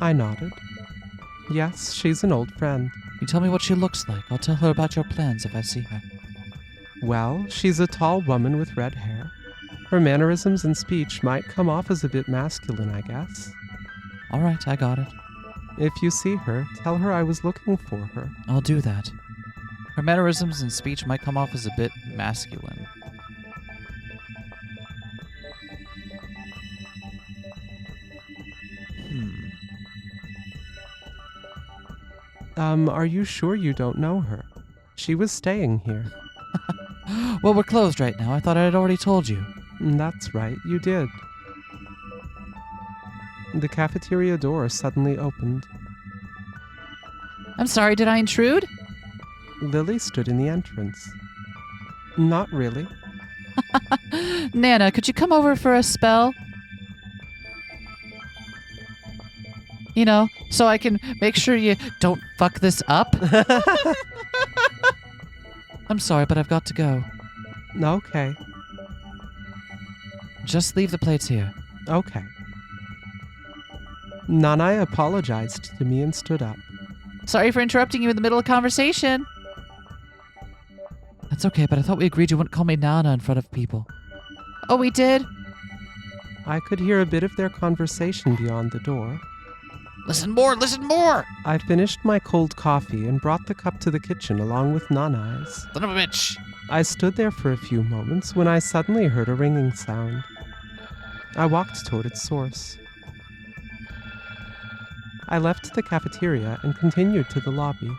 I nodded. Yes, she's an old friend. You tell me what she looks like. I'll tell her about your plans if I see her. Well, she's a tall woman with red hair. Her mannerisms and speech might come off as a bit masculine, I guess. All right, I got it. If you see her, tell her I was looking for her. I'll do that. Her mannerisms and speech might come off as a bit masculine. Are you sure you don't know her? She was staying here. Well, we're closed right now. I thought I had already told you. That's right, you did. The cafeteria door suddenly opened. I'm sorry, did I intrude? Lily stood in the entrance. Not really. Nana, could you come over for a spell? You know, so I can make sure you don't fuck this up. I'm sorry, but I've got to go. Okay. Just leave the plates here. Okay. Nanai apologized to me and stood up. Sorry for interrupting you in the middle of conversation. That's okay, but I thought we agreed you wouldn't call me Nana in front of people. Oh, we did? I could hear a bit of their conversation beyond the door. Listen more, listen more! I finished my cold coffee and brought the cup to the kitchen along with Nana-Eyes. Son of a bitch! I stood there for a few moments when I suddenly heard a ringing sound. I walked toward its source. I left the cafeteria and continued to the lobby.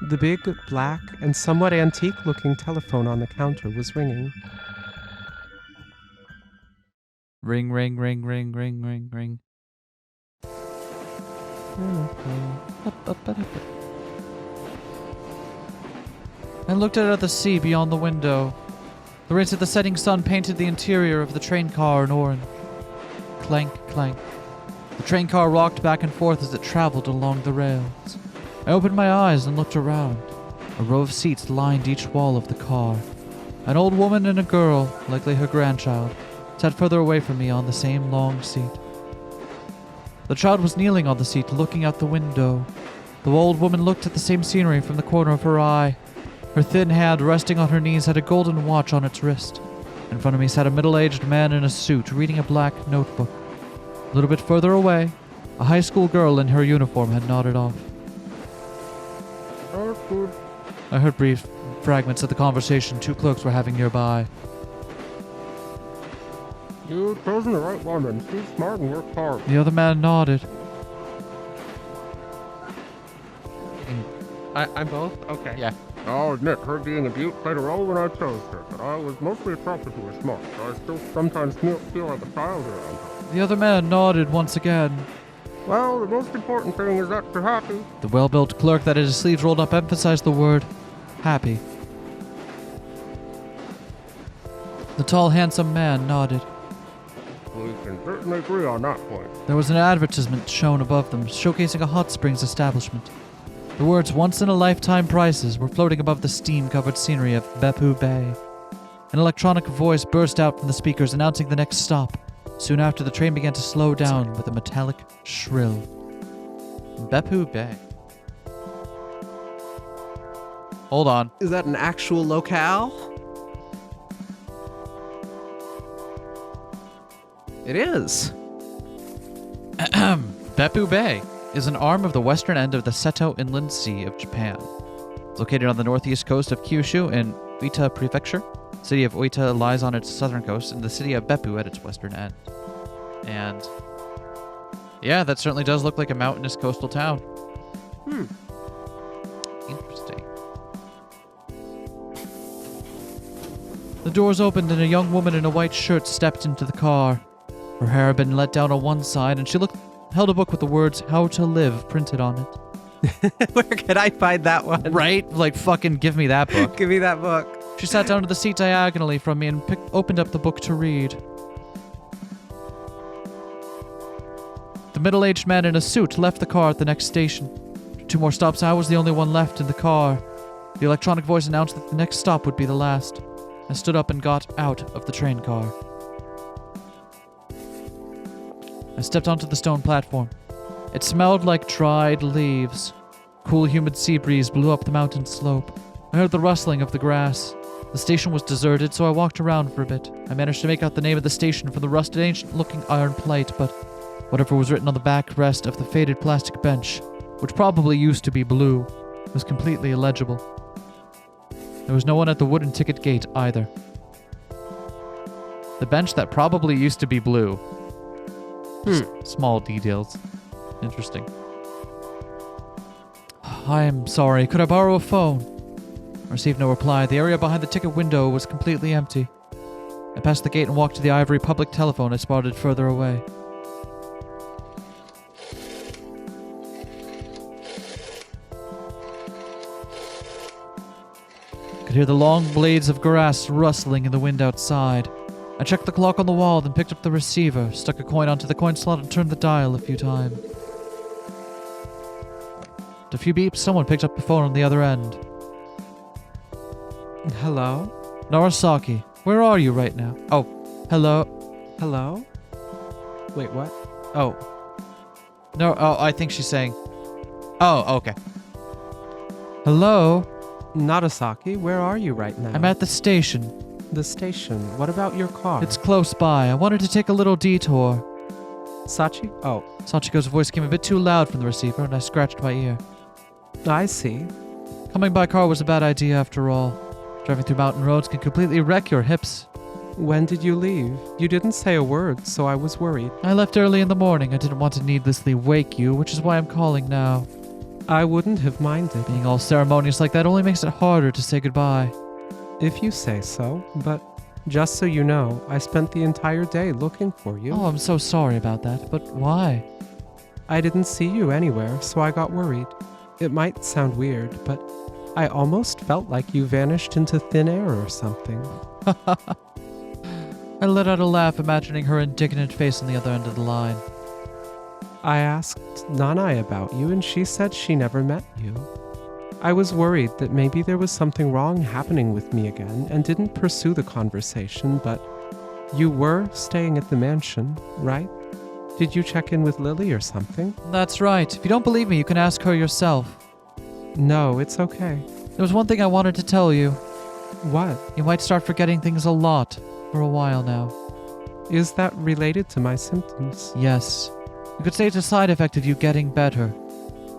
The big, black, and somewhat antique-looking telephone on the counter was ringing. Ring, ring, ring, ring, ring, ring, ring. I looked out at the sea beyond the window. The rays of the setting sun painted the interior of the train car in orange. Clank, clank. The train car rocked back and forth as it traveled along the rails. I opened my eyes and looked around. A row of seats lined each wall of the car. An old woman and a girl, likely her grandchild, sat further away from me on the same long seat. The child was kneeling on the seat, looking out the window. The old woman looked at the same scenery from the corner of her eye. Her thin hand, resting on her knees, had a golden watch on its wrist. In front of me sat a middle-aged man in a suit, reading a black notebook. A little bit further away, a high school girl in her uniform had nodded off. I heard brief fragments of the conversation two clerks were having nearby. You've chosen the right woman. She's smart and worked hard. The other man nodded. I'm both? Okay. Yeah. I'll admit, her being a beaut played a role when I chose her, but I was mostly attracted to her smart, so I still sometimes feel like a child around her. The other man nodded once again. Well, the most important thing is that you're happy. The well-built clerk that had his sleeves rolled up emphasized the word happy. The tall, handsome man nodded. We can certainly agree on that point. There was an advertisement shown above them, showcasing a hot springs establishment. The words once-in-a-lifetime prices were floating above the steam-covered scenery of Beppu Bay. An electronic voice burst out from the speakers announcing the next stop. Soon after, the train began to slow down with a metallic shrill. Beppu Bay. Hold on. Is that an actual locale? It is. Beppu Bay is an arm of the western end of the Seto Inland Sea of Japan. It's located on the northeast coast of Kyushu in Oita Prefecture. The city of Oita lies on its southern coast, and the city of Beppu at its western end. And yeah, that certainly does look like a mountainous coastal town. Interesting. The doors opened and a young woman in a white shirt stepped into the car. Her hair had been let down on one side, and she held a book with the words "How to Live" printed on it. Where could I find that one? Right? Like, fucking give me that book. Give me that book. She sat down to the seat diagonally from me and opened up the book to read. The middle-aged man in a suit left the car at the next station. After 2 more stops, I was the only one left in the car. The electronic voice announced that the next stop would be the last. I stood up and got out of the train car. I stepped onto the stone platform. It smelled like dried leaves. Cool, humid sea breeze blew up the mountain slope. I heard the rustling of the grass. The station was deserted, so I walked around for a bit. I managed to make out the name of the station from the rusted, ancient-looking iron plate, but whatever was written on the backrest of the faded plastic bench, which probably used to be blue, was completely illegible. There was no one at the wooden ticket gate either. The bench that probably used to be blue. Small details. Interesting. I am sorry. Could I borrow a phone? I received no reply. The area behind the ticket window was completely empty. I passed the gate and walked to the ivory public telephone I spotted further away. I could hear the long blades of grass rustling in the wind outside. I checked the clock on the wall, then picked up the receiver, stuck a coin onto the coin slot, and turned the dial a few times. After a few beeps, someone picked up the phone on the other end. Hello? Narasaki, where are you right now? Oh, hello. Hello? Wait, what? Oh. No, I think she's saying... Oh, okay. Hello? Nagasaki, where are you right now? I'm at the station. The station. What about your car? It's close by. I wanted to take a little detour. Sachi? Oh, Sachiko's voice came a bit too loud from the receiver, and I scratched my ear. I see. Coming by car was a bad idea after all. Driving through mountain roads can completely wreck your hips. When did you leave? You didn't say a word, so I was worried. I left early in the morning. I didn't want to needlessly wake you, which is why I'm calling now. I wouldn't have minded. Being all ceremonious like that only makes it harder to say goodbye. If you say so, but just so you know, I spent the entire day looking for you. Oh, I'm so sorry about that, but why? I didn't see you anywhere, so I got worried. It might sound weird, but I almost felt like you vanished into thin air or something. I let out a laugh, imagining her indignant face on the other end of the line. I asked Nanai about you, and she said she never met you. I was worried that maybe there was something wrong happening with me again and didn't pursue the conversation, but you were staying at the mansion, right? Did you check in with Lily or something? That's right. If you don't believe me, you can ask her yourself. No, it's okay. There was one thing I wanted to tell you. What? You might start forgetting things a lot for a while now. Is that related to my symptoms? Yes. You could say it's a side effect of you getting better.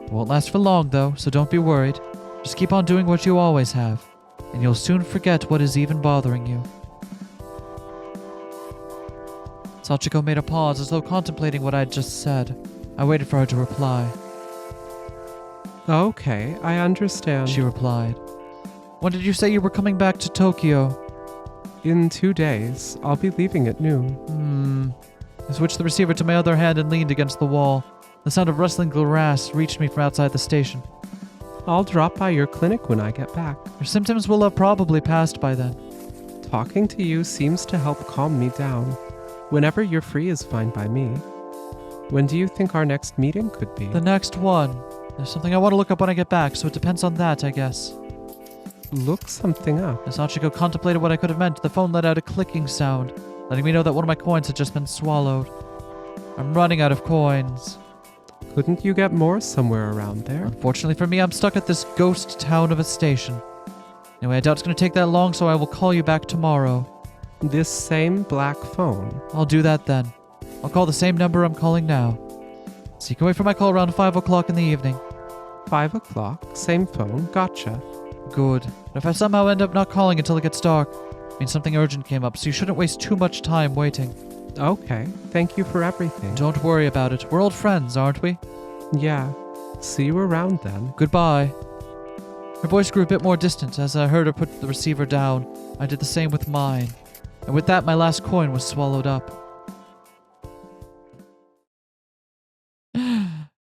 It won't last for long, though, so don't be worried. Just keep on doing what you always have, and you'll soon forget what is even bothering you. Sachiko made a pause as though contemplating what I'd just said. I waited for her to reply. Okay, I understand. She replied. When did you say you were coming back to Tokyo? In 2 days. I'll be leaving at noon. I switched the receiver to my other hand and leaned against the wall. The sound of rustling glass reached me from outside the station. I'll drop by your clinic when I get back. Your symptoms will have probably passed by then. Talking to you seems to help calm me down. Whenever you're free is fine by me. When do you think our next meeting could be? The next one. There's something I want to look up when I get back, so it depends on that, I guess. Look something up. As Sachiko contemplated what I could have meant, the phone let out a clicking sound, letting me know that one of my coins had just been swallowed. I'm running out of coins. Couldn't you get more somewhere around there? Unfortunately for me, I'm stuck at this ghost town of a station. Anyway, I doubt it's going to take that long, so I will call you back tomorrow. This same black phone? I'll do that then. I'll call the same number I'm calling now. So you can wait for my call around 5 o'clock in the evening. 5 o'clock? Same phone? Gotcha. Good. But if I somehow end up not calling until it gets dark, it means something urgent came up, so you shouldn't waste too much time waiting. Okay. Thank you for everything. Don't worry about it. We're old friends, aren't we? Yeah. See you around then. Goodbye. Her voice grew a bit more distant as I heard her put the receiver down. I did the same with mine. And with that, my last coin was swallowed up.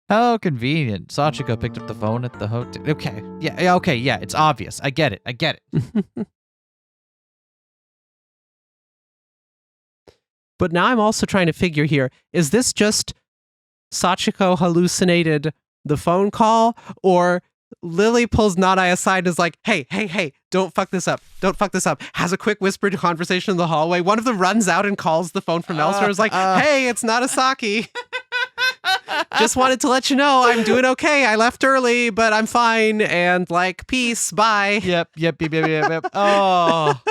How convenient. Sachiko picked up the phone at the hotel. Okay. Yeah, it's obvious. I get it. But now I'm also trying to figure here, is this just Sachiko hallucinated the phone call, or Lily pulls Nanai aside and is like, hey, don't fuck this up. Has a quick whispered conversation in the hallway. One of them runs out and calls the phone from elsewhere. Is like, hey, it's not Asaki. Just wanted to let you know I'm doing okay. I left early, but I'm fine. And like, peace, bye. Yep. Oh.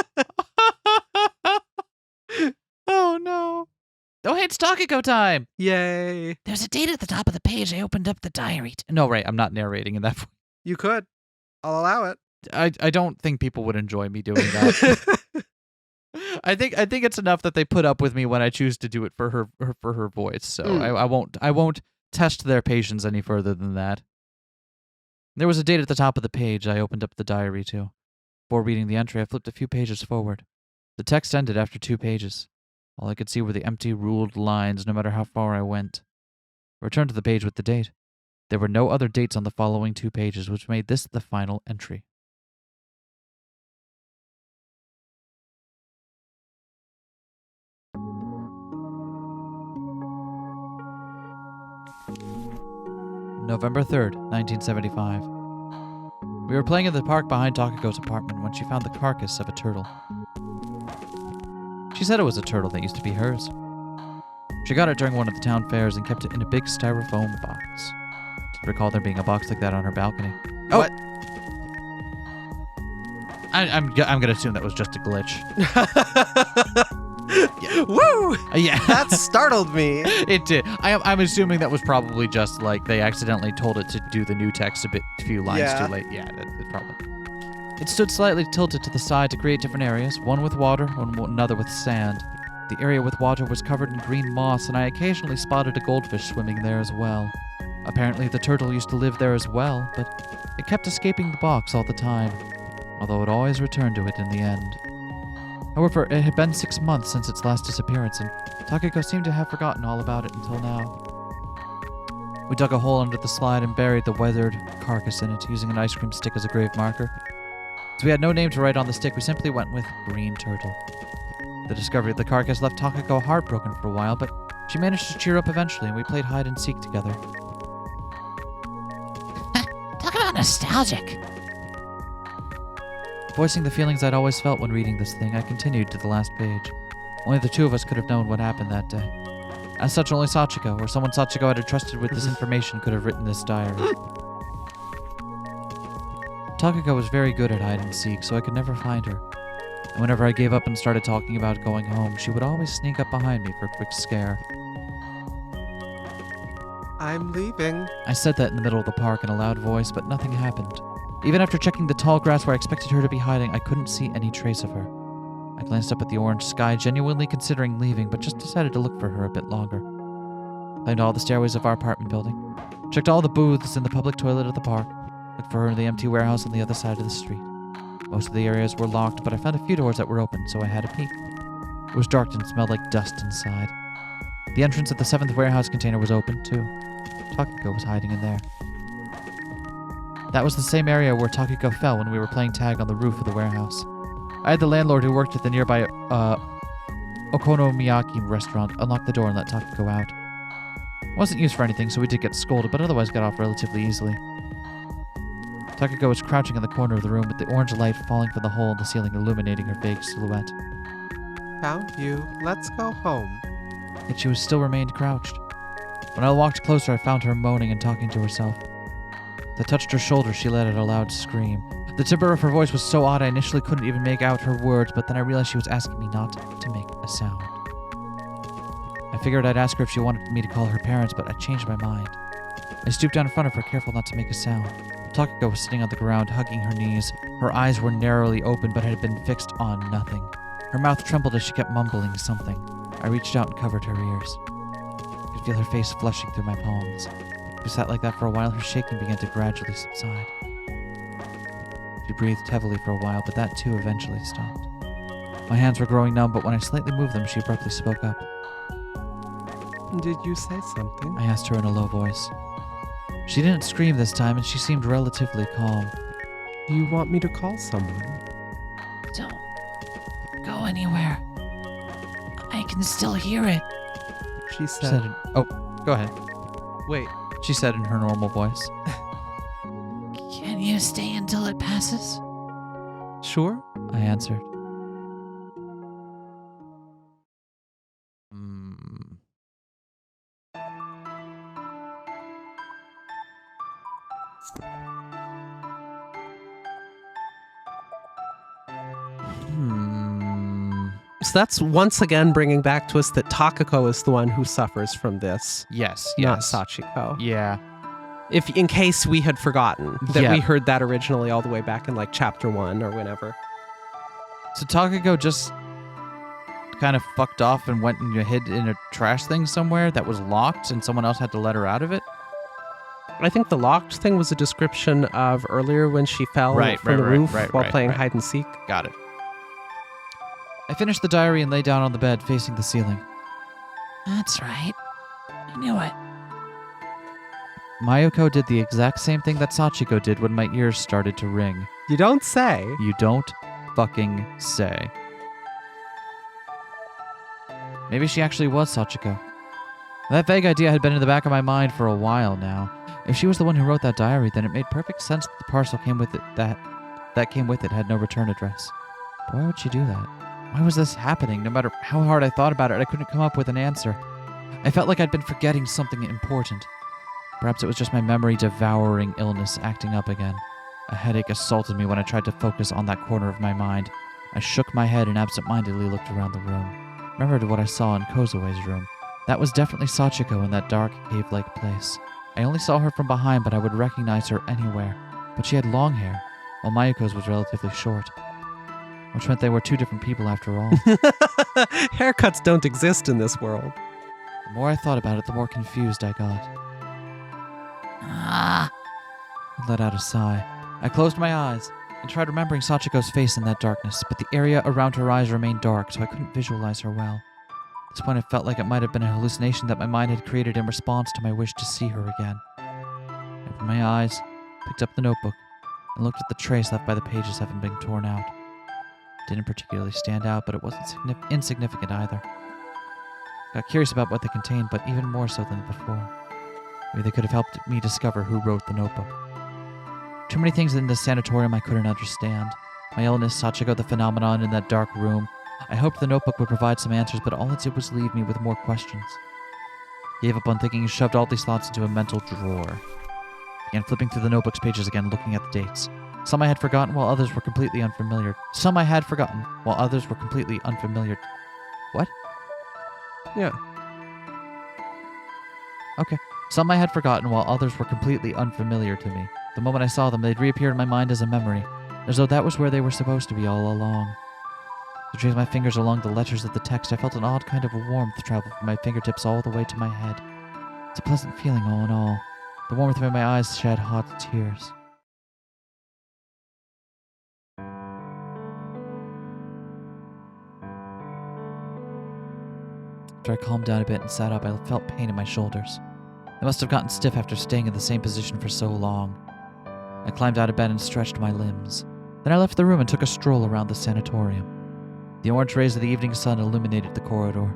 Oh no. Oh, hey, it's Takako time. Yay. There's a date at the top of the page. I opened up the diary. No, right. I'm not narrating in that point. You could. I'll allow it. I don't think people would enjoy me doing that. I think it's enough that they put up with me when I choose to do it for her voice. So I won't test their patience any further than that. There was a date at the top of the page. I opened up the diary too. Before reading the entry, I flipped a few pages forward. The text ended after 2 pages. All I could see were the empty, ruled lines, no matter how far I went. I returned to the page with the date. There were no other dates on the following 2 pages, which made this the final entry. November 3rd, 1975. We were playing in the park behind Takako's apartment when she found the carcass of a turtle. She said it was a turtle that used to be hers. She got it during one of the town fairs and kept it in a big styrofoam box. Didn't recall there being a box like that on her balcony. Oh! What? I'm gonna assume that was just a glitch. Woo! Yeah. That startled me. It did. I'm assuming that was probably just like they accidentally told it to do the new text a few lines too late. Yeah, that's probably. It stood slightly tilted to the side to create different areas, one with water and another with sand. The area with water was covered in green moss, and I occasionally spotted a goldfish swimming there as well. Apparently the turtle used to live there as well, but it kept escaping the box all the time, although it always returned to it in the end. However, it had been 6 months since its last disappearance, and Takako seemed to have forgotten all about it until now. We dug a hole under the slide and buried the weathered carcass in it, using an ice cream stick as a grave marker. As we had no name to write on the stick, we simply went with Green Turtle. The discovery of the carcass left Takako heartbroken for a while, but she managed to cheer up eventually, and we played hide and seek together. Talk about nostalgic. Voicing the feelings I'd always felt when reading this thing, I continued to the last page. Only the two of us could have known what happened that day. As such, only Sachiko, or someone Sachiko had entrusted with this information, could have written this diary. Takako was very good at hide and seek, so I could never find her. And whenever I gave up and started talking about going home, she would always sneak up behind me for a quick scare. I'm leaving. I said that in the middle of the park in a loud voice, but nothing happened. Even after checking the tall grass where I expected her to be hiding, I couldn't see any trace of her. I glanced up at the orange sky, genuinely considering leaving, but just decided to look for her a bit longer. Climbed all the stairways of our apartment building, checked all the booths in the public toilet of the park, looked for her in the empty warehouse on the other side of the street. Most of the areas were locked, but I found a few doors that were open, so I had a peek. It was dark and smelled like dust inside. The entrance of the 7th warehouse container was open, too. Takako was hiding in there. That was the same area where Takako fell when we were playing tag on the roof of the warehouse. I had the landlord who worked at the nearby Okonomiyaki restaurant unlock the door and let Takako out. It wasn't used for anything, so we did get scolded, but otherwise got off relatively easily. Takako was crouching in the corner of the room with the orange light falling from the hole in the ceiling illuminating her vague silhouette. Found you. Let's go home. Yet she still remained crouched. When I walked closer, I found her moaning and talking to herself. As I touched her shoulder, she let out a loud scream. The timbre of her voice was so odd I initially couldn't even make out her words, but then I realized she was asking me not to make a sound. I figured I'd ask her if she wanted me to call her parents, but I changed my mind. I stooped down in front of her, careful not to make a sound. Takako was sitting on the ground, hugging her knees. Her eyes were narrowly open, but had been fixed on nothing. Her mouth trembled as she kept mumbling something. I reached out and covered her ears. I could feel her face flushing through my palms. She sat like that for a while, her shaking began to gradually subside. She breathed heavily for a while, but that too eventually stopped. My hands were growing numb, but when I slightly moved them, she abruptly spoke up. Did you say something? I asked her in a low voice. She didn't scream this time, and she seemed relatively calm. Do you want me to call someone? Don't go anywhere. I can still hear it. She She said. said, "Oh, go ahead." Wait. She said in her normal voice. Can you stay until it passes? Sure? I answered. So that's once again bringing back to us that Takako is the one who suffers from this, Yes, not yes. Sachiko. Yeah. If in case we had forgotten that Yeah. we heard that originally all the way back in like chapter 1 or whenever. So Takako just kind of fucked off and went and hid in a trash thing somewhere that was locked and someone else had to let her out of it? I think the locked thing was a description of earlier when she fell Right, from the right, roof right, while right, playing right. hide and seek. Got it. I finished the diary and lay down on the bed facing the ceiling. That's right. I knew it. Mayuko did the exact same thing that Sachiko did when my ears started to ring. You don't say. You don't fucking say. Maybe she actually was Sachiko. That vague idea had been in the back of my mind for a while now. If she was the one who wrote that diary, then it made perfect sense that the parcel came with it that came with it had no return address. But why would she do that? Why was this happening? No matter how hard I thought about it, I couldn't come up with an answer. I felt like I'd been forgetting something important. Perhaps it was just my memory-devouring illness acting up again. A headache assaulted me when I tried to focus on that corner of my mind. I shook my head and absent-mindedly looked around the room. Remembered what I saw in Kozue's room. That was definitely Sachiko in that dark, cave-like place. I only saw her from behind, but I would recognize her anywhere. But she had long hair, while Mayuko's was relatively short. Which meant they were two different people after all. Haircuts don't exist in this world. The more I thought about it, the more confused I got. Ah, I let out a sigh. I closed my eyes and tried remembering Sachiko's face in that darkness, but the area around her eyes remained dark, so I couldn't visualize her well. At this point, I felt like it might have been a hallucination that my mind had created in response to my wish to see her again. I opened my eyes, picked up the notebook, and looked at the trace left by the pages having been torn out. It didn't particularly stand out, but it wasn't insignificant either. I got curious about what they contained, but even more so than before. Maybe they could have helped me discover who wrote the notebook. Too many things in this sanatorium I couldn't understand. My illness, Sachiko, the phenomenon in that dark room. I hoped the notebook would provide some answers, but all it did was leave me with more questions. Gave up on thinking and shoved all these thoughts into a mental drawer. Began flipping through the notebook's pages again, looking at the dates. Some I had forgotten, while others were completely unfamiliar. What? Yeah. Okay. Some I had forgotten, while others were completely unfamiliar to me. The moment I saw them, they'd reappear in my mind as a memory, as though that was where they were supposed to be all along. As I traced my fingers along the letters of the text, I felt an odd kind of warmth travel from my fingertips all the way to my head. It's a pleasant feeling all in all. The warmth made my eyes shed hot tears. After I calmed down a bit and sat up, I felt pain in my shoulders. They must have gotten stiff after staying in the same position for so long. I climbed out of bed and stretched my limbs. Then I left the room and took a stroll around the sanatorium. The orange rays of the evening sun illuminated the corridor.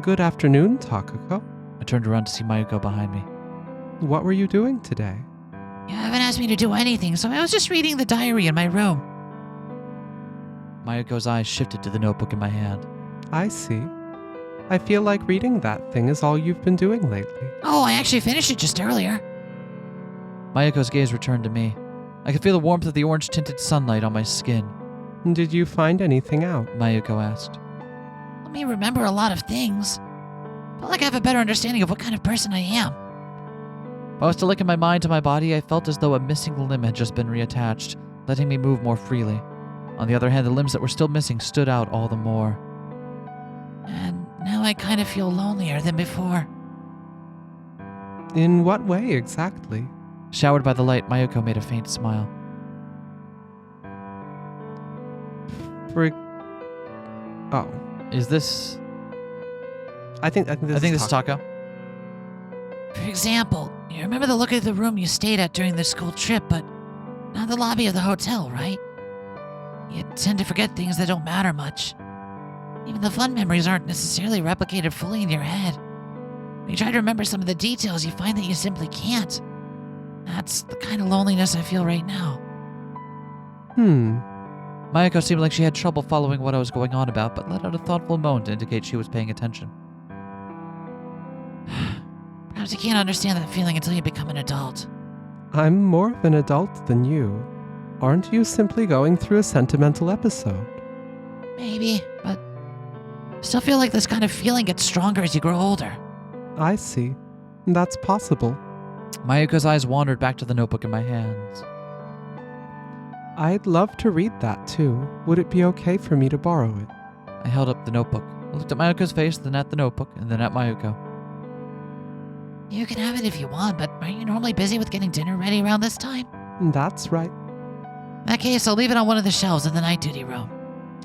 Good afternoon, Takako. I turned around to see Mayuko behind me. What were you doing today? you haven't asked me to do anything, so I was just reading the diary in my room. Mayuko's eyes shifted to the notebook in my hand. I see. I feel like reading that thing is all you've been doing lately. Oh, I actually finished it just earlier. Mayuko's gaze returned to me. I could feel the warmth of the orange-tinted sunlight on my skin. Did you find anything out? Mayuko asked. Let me remember a lot of things. Felt like I have a better understanding of what kind of person I am. If I was to link my mind to my body, I felt as though a missing limb had just been reattached, letting me move more freely. On the other hand, the limbs that were still missing stood out all the more. And now I kind of feel lonelier than before. In what way exactly? Showered by the light, Mayuko made a faint smile. Oh. Is this... I think this this is Tako. For example, you remember the look of the room you stayed at during the school trip, but not the lobby of the hotel, right? You tend to forget things that don't matter much. Even the fun memories aren't necessarily replicated fully in your head. When you try to remember some of the details, you find that you simply can't. That's the kind of loneliness I feel right now. Mayuko seemed like she had trouble following what I was going on about, but let out a thoughtful moan to indicate she was paying attention. Perhaps you can't understand that feeling until you become an adult. I'm more of an adult than you. Aren't you simply going through a sentimental episode? Maybe, but I still feel like this kind of feeling gets stronger as you grow older. I see. That's possible. Mayuko's eyes wandered back to the notebook in my hands. I'd love to read that too. Would it be okay for me to borrow it? I held up the notebook. I looked at Mayuko's face, then at the notebook, and then at Mayuko. You can have it if you want, but aren't you normally busy with getting dinner ready around this time? That's right. In that case, I'll leave it on one of the shelves in the night duty room.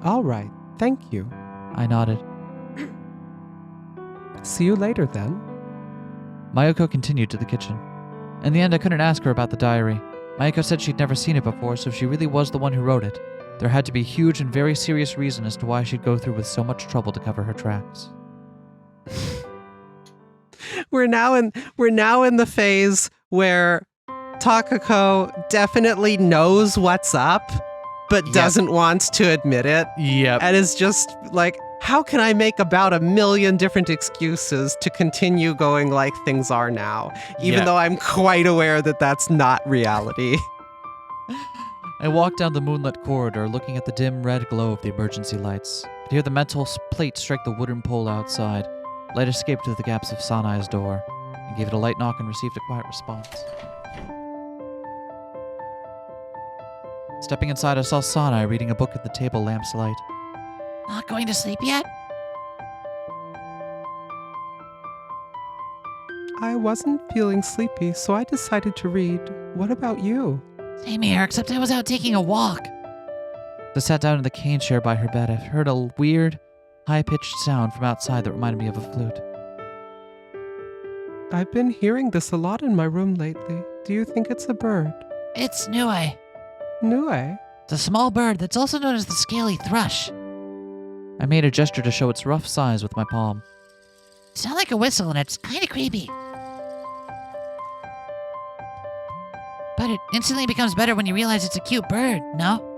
All right. Thank you. I nodded. See you later then. Mayuko continued to the kitchen. In the end, I couldn't ask her about the diary. Mayuko said she'd never seen it before, so if she really was the one who wrote it, there had to be a huge and very serious reason as to why she'd go through with so much trouble to cover her tracks. We're now in the phase where Takako definitely knows what's up, but doesn't want to admit it. Yep. And is just like, how can I make about 1,000,000 different excuses to continue going like things are now, even though I'm quite aware that that's not reality. I walked down the moonlit corridor, looking at the dim red glow of the emergency lights. could hear the metal plate strike the wooden pole outside. Light escaped through the gaps of Sanai's door and gave it a light knock and received a quiet response. Stepping inside, I saw Sanai reading a book at the table, lamp's light. Not going to sleep yet? I wasn't feeling sleepy, so I decided to read. What about you? Same here, except I was out taking a walk. I sat down in the cane chair by her bed. I heard a weird, high-pitched sound from outside that reminded me of a flute. I've been hearing this a lot in my room lately. Do you think it's a bird? It's Nue. Nue? It's a small bird that's also known as the scaly thrush. I made a gesture to show its rough size with my palm. It sounds like a whistle and it's kind of creepy. But it instantly becomes better when you realize it's a cute bird, no?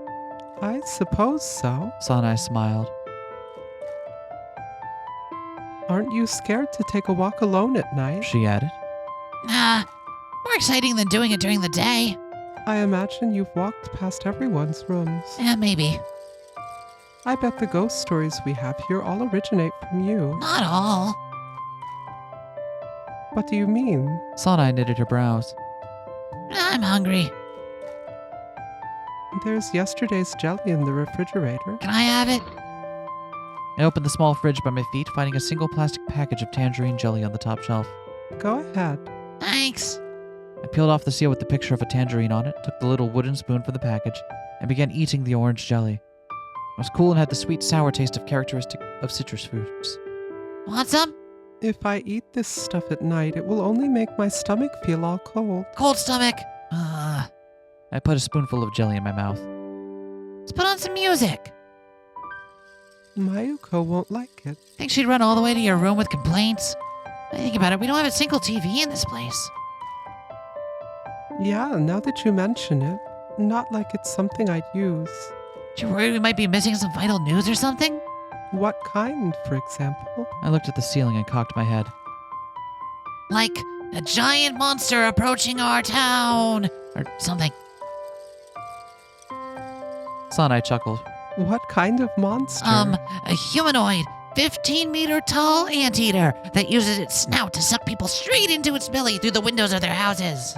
I suppose so. Sanai smiled. Aren't you scared to take a walk alone at night? She added. Nah, more exciting than doing it during the day. I imagine you've walked past everyone's rooms. Yeah, maybe. I bet the ghost stories we have here all originate from you. Not all. What do you mean? Sanai knitted her brows. I'm hungry. There's yesterday's jelly in the refrigerator. Can I have it? I opened the small fridge by my feet, finding a single plastic package of tangerine jelly on the top shelf. Go ahead. Thanks. I peeled off the seal with the picture of a tangerine on it, took the little wooden spoon from the package, and began eating the orange jelly. It was cool and had the sweet, sour taste characteristic of citrus fruits. Want some? If I eat this stuff at night, it will only make my stomach feel all cold. Cold stomach. I put a spoonful of jelly in my mouth. Let's put on some music. Mayuko won't like it. Think she'd run all the way to your room with complaints? I think about it, we don't have a single TV in this place. Yeah, now that you mention it, not like it's something I'd use. You worried we might be missing some vital news or something? What kind, for example? I looked at the ceiling and cocked my head. Like a giant monster approaching our town, or something. Sanai chuckled. What kind of monster? A humanoid, 15-meter tall anteater that uses its snout to suck people straight into its belly through the windows of their houses.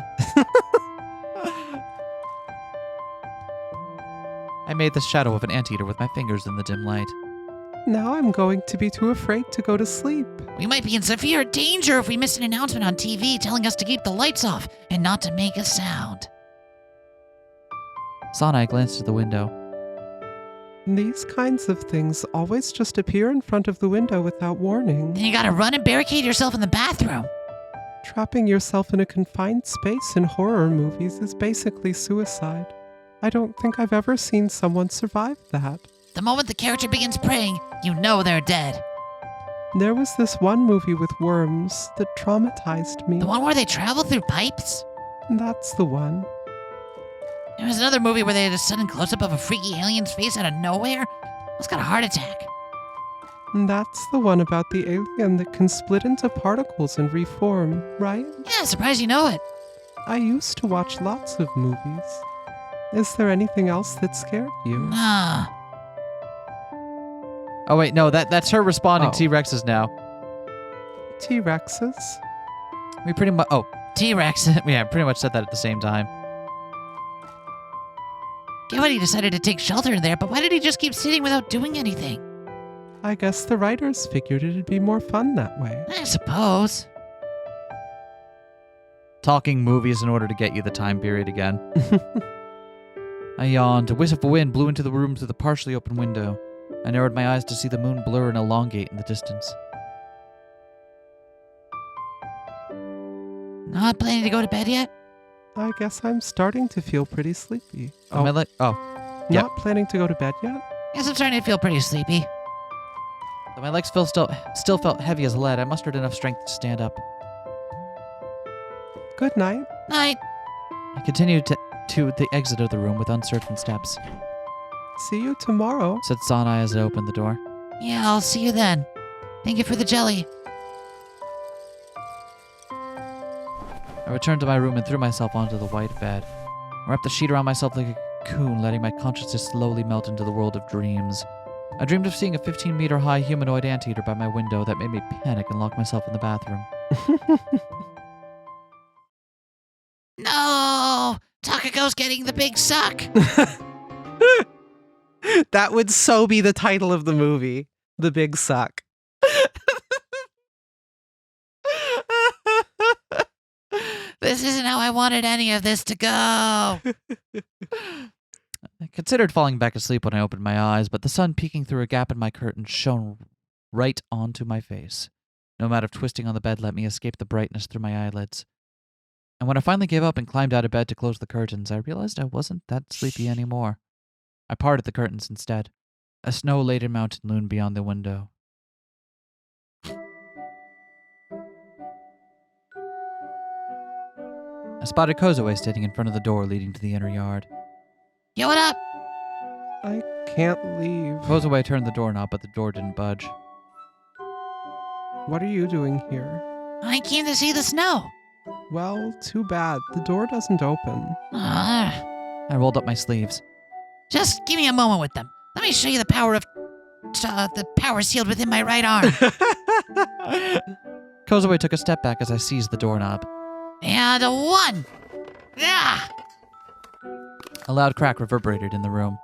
I made the shadow of an anteater with my fingers in the dim light. Now I'm going to be too afraid to go to sleep. We might be in severe danger if we miss an announcement on TV telling us to keep the lights off and not to make a sound. Sanai glanced at the window. These kinds of things always just appear in front of the window without warning. Then you gotta run and barricade yourself in the bathroom. Trapping yourself in a confined space in horror movies is basically suicide. I don't think I've ever seen someone survive that. The moment the character begins praying, you know they're dead. There was this one movie with worms that traumatized me. The one where they travel through pipes? That's the one. There was another movie where they had a sudden close-up of a freaky alien's face out of nowhere. I almost got a heart attack. That's the one about the alien that can split into particles and reform, right? Yeah, surprised you know it. I used to watch lots of movies. Is there anything else that scared you? Nah. Oh wait, no, that's her responding. Oh. T-Rexes now. T-Rexes? We pretty much. Oh, T-Rex. yeah, pretty much said that at the same time. Get what he decided to take shelter in there, but why did he just keep sitting without doing anything? I guess the writers figured it'd be more fun that way. I suppose. Talking movies in order to get you the time period again. I yawned. A whiff of wind blew into the room through the partially open window. I narrowed my eyes to see the moon blur and elongate in the distance. Not planning to go to bed yet? I guess I'm starting to feel pretty sleepy. Am I yep. Not planning to go to bed yet? Guess I'm starting to feel pretty sleepy. Though my legs still felt heavy as lead, I mustered enough strength to stand up. Good night. Night. I continued to the exit of the room with uncertain steps. See you tomorrow. Said Sanai as I opened the door. Yeah, I'll see you then. Thank you for the jelly. I returned to my room and threw myself onto the white bed. I wrapped the sheet around myself like a cocoon, letting my consciousness slowly melt into the world of dreams. I dreamed of seeing a 15-meter-high humanoid anteater by my window that made me panic and lock myself in the bathroom. No! Takako's getting the big suck! That would so be the title of the movie. The Big Suck. This isn't how I wanted any of this to go. I considered falling back asleep when I opened my eyes, but the sun peeking through a gap in my curtain shone right onto my face. No amount of twisting on the bed let me escape the brightness through my eyelids. And when I finally gave up and climbed out of bed to close the curtains, I realized I wasn't that sleepy anymore. I parted the curtains instead. A snow-laden mountain loomed beyond the window. I spotted Kozue standing in front of the door leading to the inner yard. Yo, what up? I can't leave. Kozue turned the doorknob, but the door didn't budge. What are you doing here? I came to see the snow. Well, too bad. The door doesn't open. I rolled up my sleeves. Just give me a moment with them. Let me show you the power of the power sealed within my right arm. Kozue took a step back as I seized the doorknob. And a 1. Yeah. A loud crack reverberated in the room.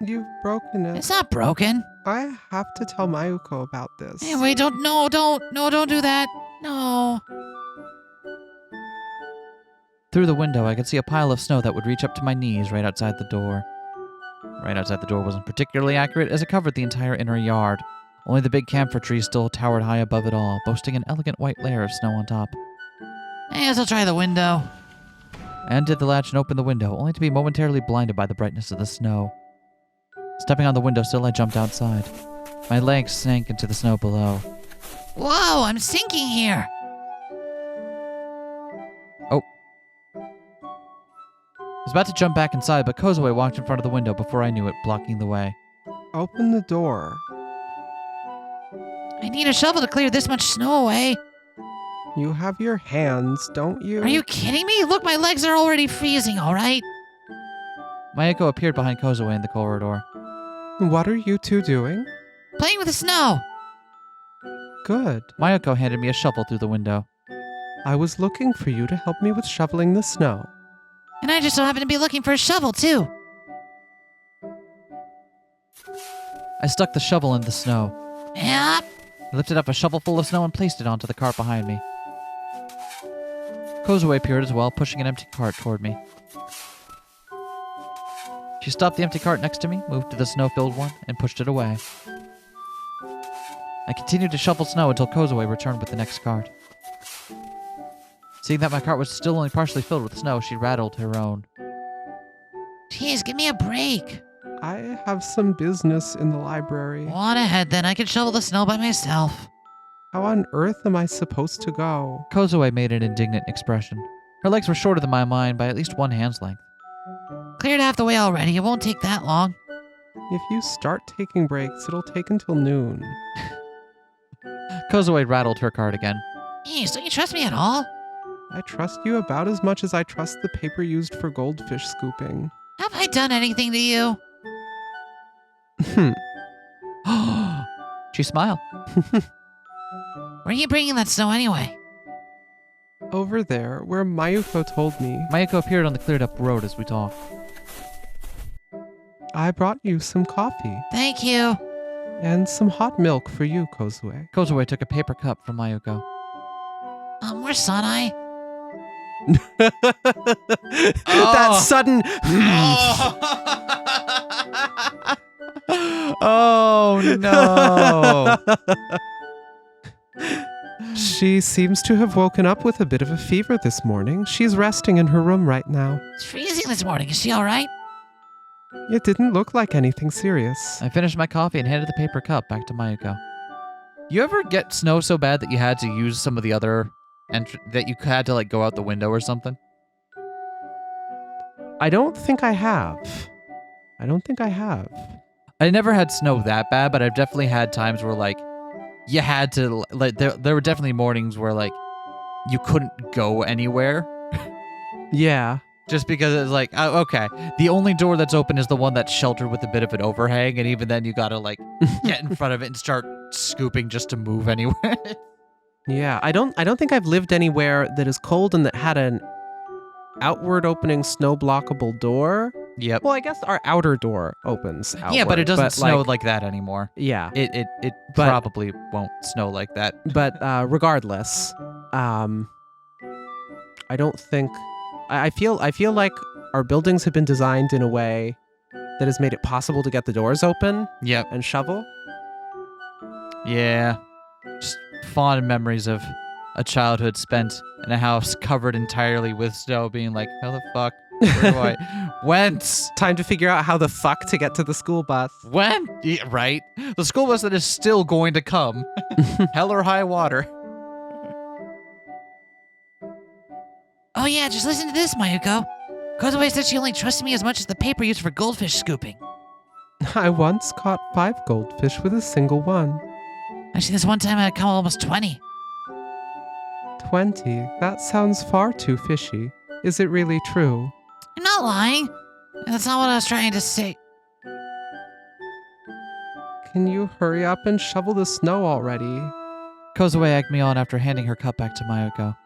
You've broken it. It's not broken. I have to tell Mayuko about this. Hey, wait, don't do that. No. Through the window, I could see a pile of snow that would reach up to my knees right outside the door. Right outside the door wasn't particularly accurate as it covered the entire inner yard. Only the big camphor tree still towered high above it all, boasting an elegant white layer of snow on top. I guess I'll try the window. I undid the latch and opened the window, only to be momentarily blinded by the brightness of the snow. Stepping on the windowsill, I jumped outside. My legs sank into the snow below. Whoa, I'm sinking here. I was about to jump back inside, but Kozue walked in front of the window before I knew it, blocking the way. Open the door. I need a shovel to clear this much snow away. You have your hands, don't you? Are you kidding me? Look, my legs are already freezing, all right? Mayuko appeared behind Kozue in the corridor. What are you two doing? Playing with the snow. Good. Mayuko handed me a shovel through the window. I was looking for you to help me with shoveling the snow. And I just so happen to be looking for a shovel, too. I stuck the shovel in the snow. Yep. I lifted up a shovel full of snow and placed it onto the cart behind me. Kozue appeared as well, pushing an empty cart toward me. She stopped the empty cart next to me, moved to the snow-filled one, and pushed it away. I continued to shovel snow until Kozue returned with the next cart. Seeing that my cart was still only partially filled with snow, she rattled her own. Jeez, give me a break. I have some business in the library. On ahead, then. I can shovel the snow by myself. How on earth am I supposed to go? Kozue made an indignant expression. Her legs were shorter than mine by at least one hand's length. Cleared half the way already. It won't take that long. If you start taking breaks, it'll take until noon. Kozue rattled her cart again. Jeez, don't you trust me at all? I trust you about as much as I trust the paper used for goldfish scooping. Have I done anything to you? She smiled. Where are you bringing that snow anyway? Over there, where Mayuko told me. Mayuko appeared on the cleared-up road as we talked. I brought you some coffee. Thank you. And some hot milk for you, Kozue. Kozue took a paper cup from Mayuko. Where's Sanai? That sudden... Oh, no. She seems to have woken up with a bit of a fever this morning. She's resting in her room right now. It's freezing this morning. Is she all right? It didn't look like anything serious. I finished my coffee and handed the paper cup back to Mayuko. You ever get snow so bad that you had to use some of the other... that you had to, like, go out the window or something? I don't think I have. I never had snow that bad, but I've definitely had times where, like, you had to, like, there were definitely mornings where, like, you couldn't go anywhere. Yeah. Just because it's like, oh, okay, the only door that's open is the one that's sheltered with a bit of an overhang, and even then you gotta like get in front of it and start scooping just to move anywhere. Yeah, I don't think I've lived anywhere that is cold and that had an outward opening snow blockable door. Yep. Well, I guess our outer door opens outward. Yeah, but it doesn't snow like that anymore. yeah. It But- probably won't snow like that. But regardless, I don't think I feel like our buildings have been designed in a way that has made it possible to get the doors open Yep. and shovel. Yeah. Just fond memories of a childhood spent in a house covered entirely with snow, being like, how the fuck? Where do I? Whence? Time to figure out how the fuck to get to the school bus. When? Yeah, right? The school bus that is still going to come. Hell or high water. Oh yeah, just listen to this, Mayuko. Kozue said she only trusted me as much as the paper used for goldfish scooping. I once caught 5 goldfish with a single one. Actually, this one time I caught almost 20. 20? That sounds far too fishy. Is it really true? I'm not lying. That's not what I was trying to say. Can you hurry up and shovel the snow already? Kozue egged me on after handing her cup back to Mayuko.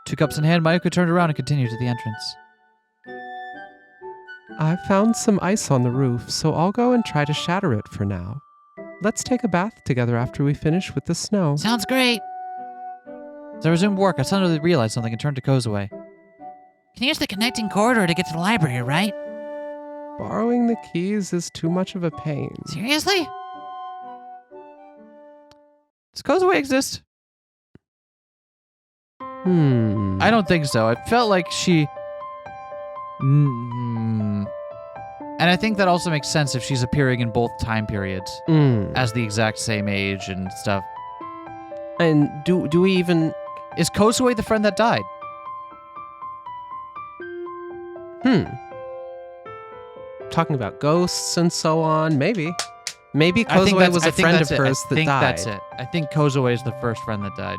2 cups in hand, Mayuko turned around and continued to the entrance. I found some ice on the roof, so I'll go and try to shatter it for now. Let's take a bath together after we finish with the snow. Sounds great. As I resumed work, I suddenly realized something and turned to Kozue. Can use the connecting corridor to get to the library, right? Borrowing the keys is too much of a pain. Seriously? Does Kozue exist? Hmm. I don't think so. It felt like she... And I think that also makes sense if she's appearing in both time periods as the exact same age and stuff. And do we even... Is Kozue the friend that died? Talking about ghosts and so on, maybe. Maybe Kozue was a friend of hers that died. I think that's it. I think Kozue is the first friend that died.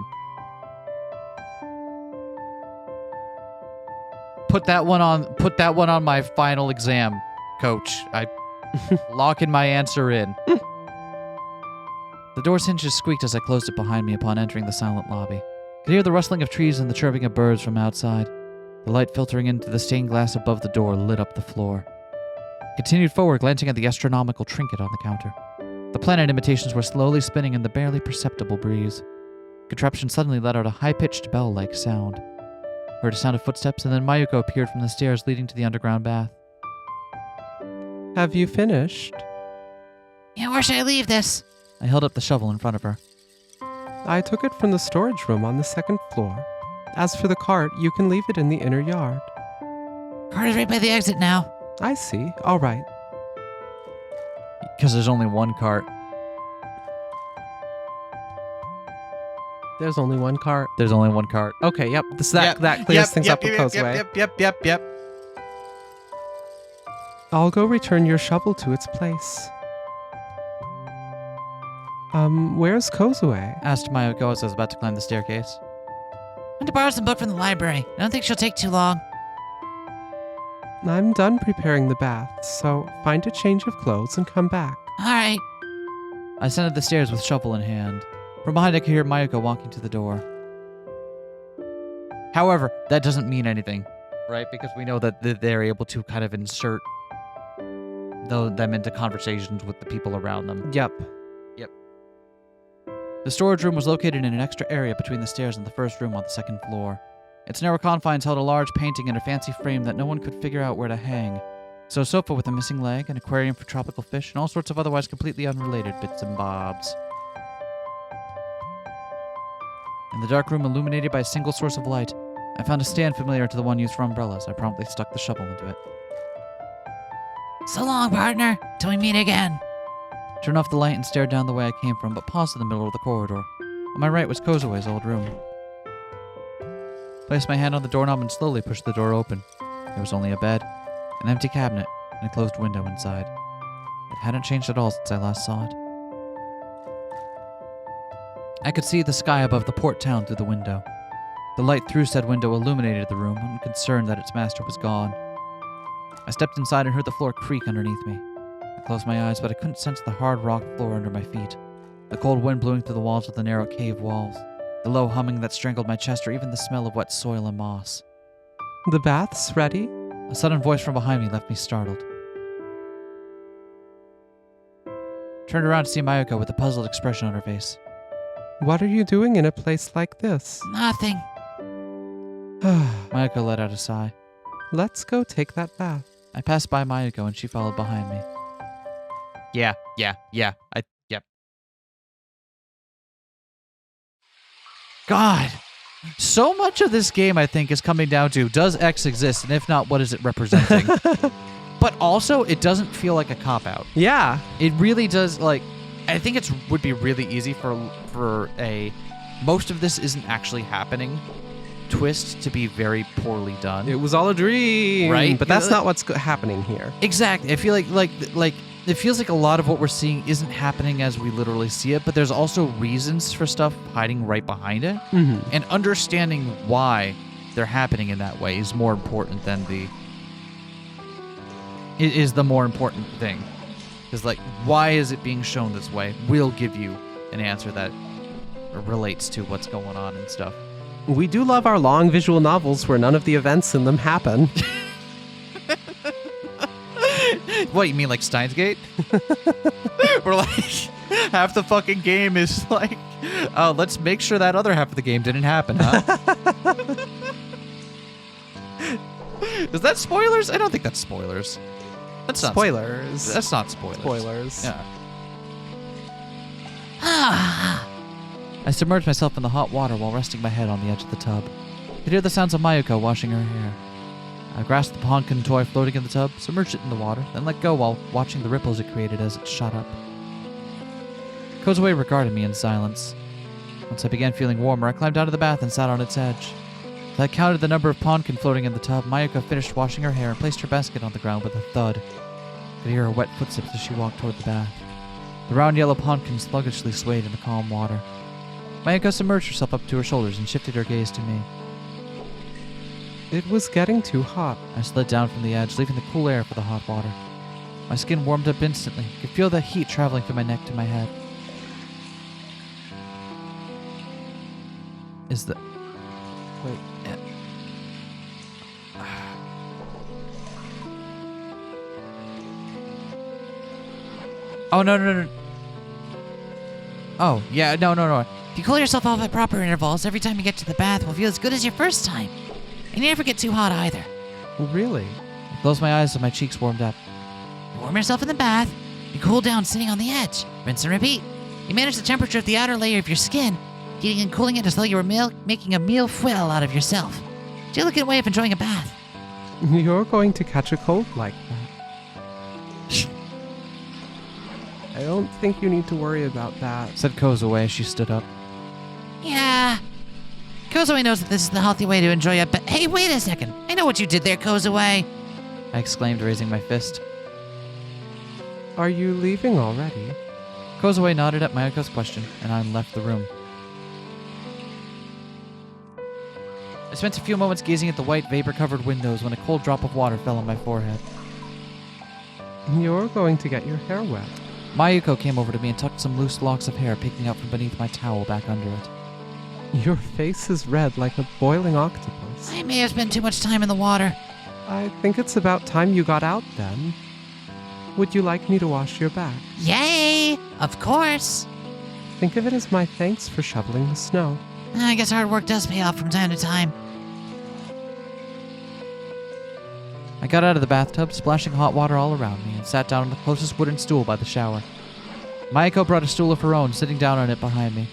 Put that one on my final exam, coach. I locking my answer in. The door's hinges squeaked as I closed it behind me upon entering the silent lobby. I could hear the rustling of trees and the chirping of birds from outside. The light filtering into the stained glass above the door lit up the floor. I continued forward, glancing at the astronomical trinket on the counter. The planet imitations were slowly spinning in the barely perceptible breeze. The contraption suddenly let out a high-pitched bell-like sound. I heard a sound of footsteps, and then Mayuko appeared from the stairs leading to the underground bath. Have you finished? Yeah, where should I leave this? I held up the shovel in front of her. I took it from the storage room on the 2nd floor. As for the cart, you can leave it in the inner yard. Cart is right by the exit now. I see. All right. Because there's only one cart. There's only one cart. There's only one cart. Okay, yep. That clears things up with Kozue. Yep. I'll go return your shovel to its place. Where's Kozue? Asked Mayuko as I was about to climb the staircase. I went to borrow some book from the library. I don't think she'll take too long. I'm done preparing the bath, so find a change of clothes and come back. All right. I ascended the stairs with shovel in hand. From behind, I could hear Mayuko walking to the door. However, that doesn't mean anything, right? Because we know that they're able to kind of insert them into conversations with the people around them. Yep. The storage room was located in an extra area between the stairs and the first room on the 2nd floor. Its narrow confines held a large painting in a fancy frame that no one could figure out where to hang. So a sofa with a missing leg, an aquarium for tropical fish, and all sorts of otherwise completely unrelated bits and bobs. In the dark room illuminated by a single source of light, I found a stand familiar to the one used for umbrellas. I promptly stuck the shovel into it. So long, partner. Till we meet again. Turned off the light and stared down the way I came from, but paused in the middle of the corridor. On my right was Kozue's old room. Placed my hand on the doorknob and slowly pushed the door open. There was only a bed, an empty cabinet, and a closed window inside. It hadn't changed at all since I last saw it. I could see the sky above the port town through the window. The light through said window illuminated the room, unconcerned that its master was gone. I stepped inside and heard the floor creak underneath me. I closed my eyes, but I couldn't sense the hard rock floor under my feet, the cold wind blowing through the walls of the narrow cave walls, the low humming that strangled my chest, or even the smell of wet soil and moss. The bath's ready? A sudden voice from behind me left me startled. Turned around to see Mayuko with a puzzled expression on her face. What are you doing in a place like this? Nothing. Mayuko let out a sigh. Let's go take that bath. I passed by Mayuko and she followed behind me. Yeah. Yep. God. So much of this game, I think, is coming down to, does X exist? And if not, what is it representing? But also, it doesn't feel like a cop-out. Yeah. It really does, like, I think it would be really easy for a most of this isn't actually happening twist to be very poorly done. It was all a dream. Right? But that's not what's happening here. Exactly. I feel like it feels like a lot of what we're seeing isn't happening as we literally see it, but there's also reasons for stuff hiding right behind it. Mm-hmm. And understanding why they're happening in that way is more important than is the more important thing. Because, like, why is it being shown this way? We'll give you an answer that relates to what's going on and stuff. We do love our long visual novels where none of the events in them happen. What, you mean like Steins Gate? Where, like, half the fucking game is like, let's make sure that other half of the game didn't happen, huh? Is that spoilers? I don't think that's spoilers. That's not Spoilers. That's not spoilers. Spoilers. Yeah. I submerged myself in the hot water while resting my head on the edge of the tub. I could hear the sounds of Mayuko washing her hair. I grasped the Ponkin toy floating in the tub, submerged it in the water, then let go while watching the ripples it created as it shot up. Kozue regarded me in silence. Once I began feeling warmer, I climbed out of the bath and sat on its edge. As I counted the number of Ponkin floating in the tub, Mayuko finished washing her hair and placed her basket on the ground with a thud. I could hear her wet footsteps as she walked toward the bath. The round yellow Ponkin sluggishly swayed in the calm water. Mayuko submerged herself up to her shoulders and shifted her gaze to me. It was getting too hot. I slid down from the edge, leaving the cool air for the hot water. My skin warmed up instantly. I could feel the heat traveling from my neck to my head. Is the... Wait... Oh, no. Oh, yeah, no. If you cool yourself off at proper intervals, every time you get to the bath will feel as good as your first time. And you never get too hot either. Really? I closed my eyes so my cheeks warmed up. You warm yourself in the bath, you cool down sitting on the edge. Rinse and repeat. You manage the temperature of the outer layer of your skin, heating and cooling it as though you were making a meal foil out of yourself. It's a elegant way of enjoying a bath. You're going to catch a cold like that. I don't think you need to worry about that. Said Kozue as she stood up. Yeah. Kozue knows that this is the healthy way to enjoy a bath. Hey, wait a second. I know what you did there, Kozue. I exclaimed, raising my fist. Are you leaving already? Kozue nodded at Mayuko's question, and I left the room. I spent a few moments gazing at the white, vapor-covered windows when a cold drop of water fell on my forehead. You're going to get your hair wet. Mayuko came over to me and tucked some loose locks of hair peeking out from beneath my towel back under it. Your face is red like a boiling octopus. I may have spent too much time in the water. I think it's about time you got out then. Would you like me to wash your back? Yay! Of course. Think of it as my thanks for shoveling the snow. I guess hard work does pay off from time to time. I got out of the bathtub, splashing hot water all around me, and sat down on the closest wooden stool by the shower. Mayuko brought a stool of her own, sitting down on it behind me.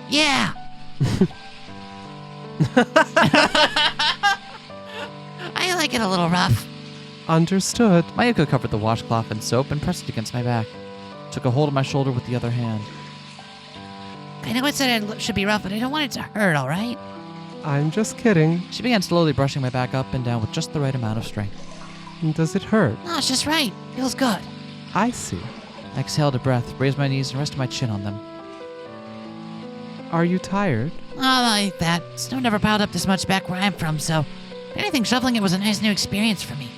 Yeah! I like it a little rough. Understood. Mayuko covered the washcloth in soap and pressed it against my back. Took a hold of my shoulder with the other hand. I know it said it should be rough, but I don't want it to hurt, all right? I'm just kidding. She began slowly brushing my back up and down with just the right amount of strength. Does it hurt? No, it's just right. Feels good. I see. I exhaled a breath, raised my knees, and rested my chin on them. Are you tired? Oh, like that. Snow never piled up this much back where I'm from, so If anything, shoveling it was a nice new experience for me.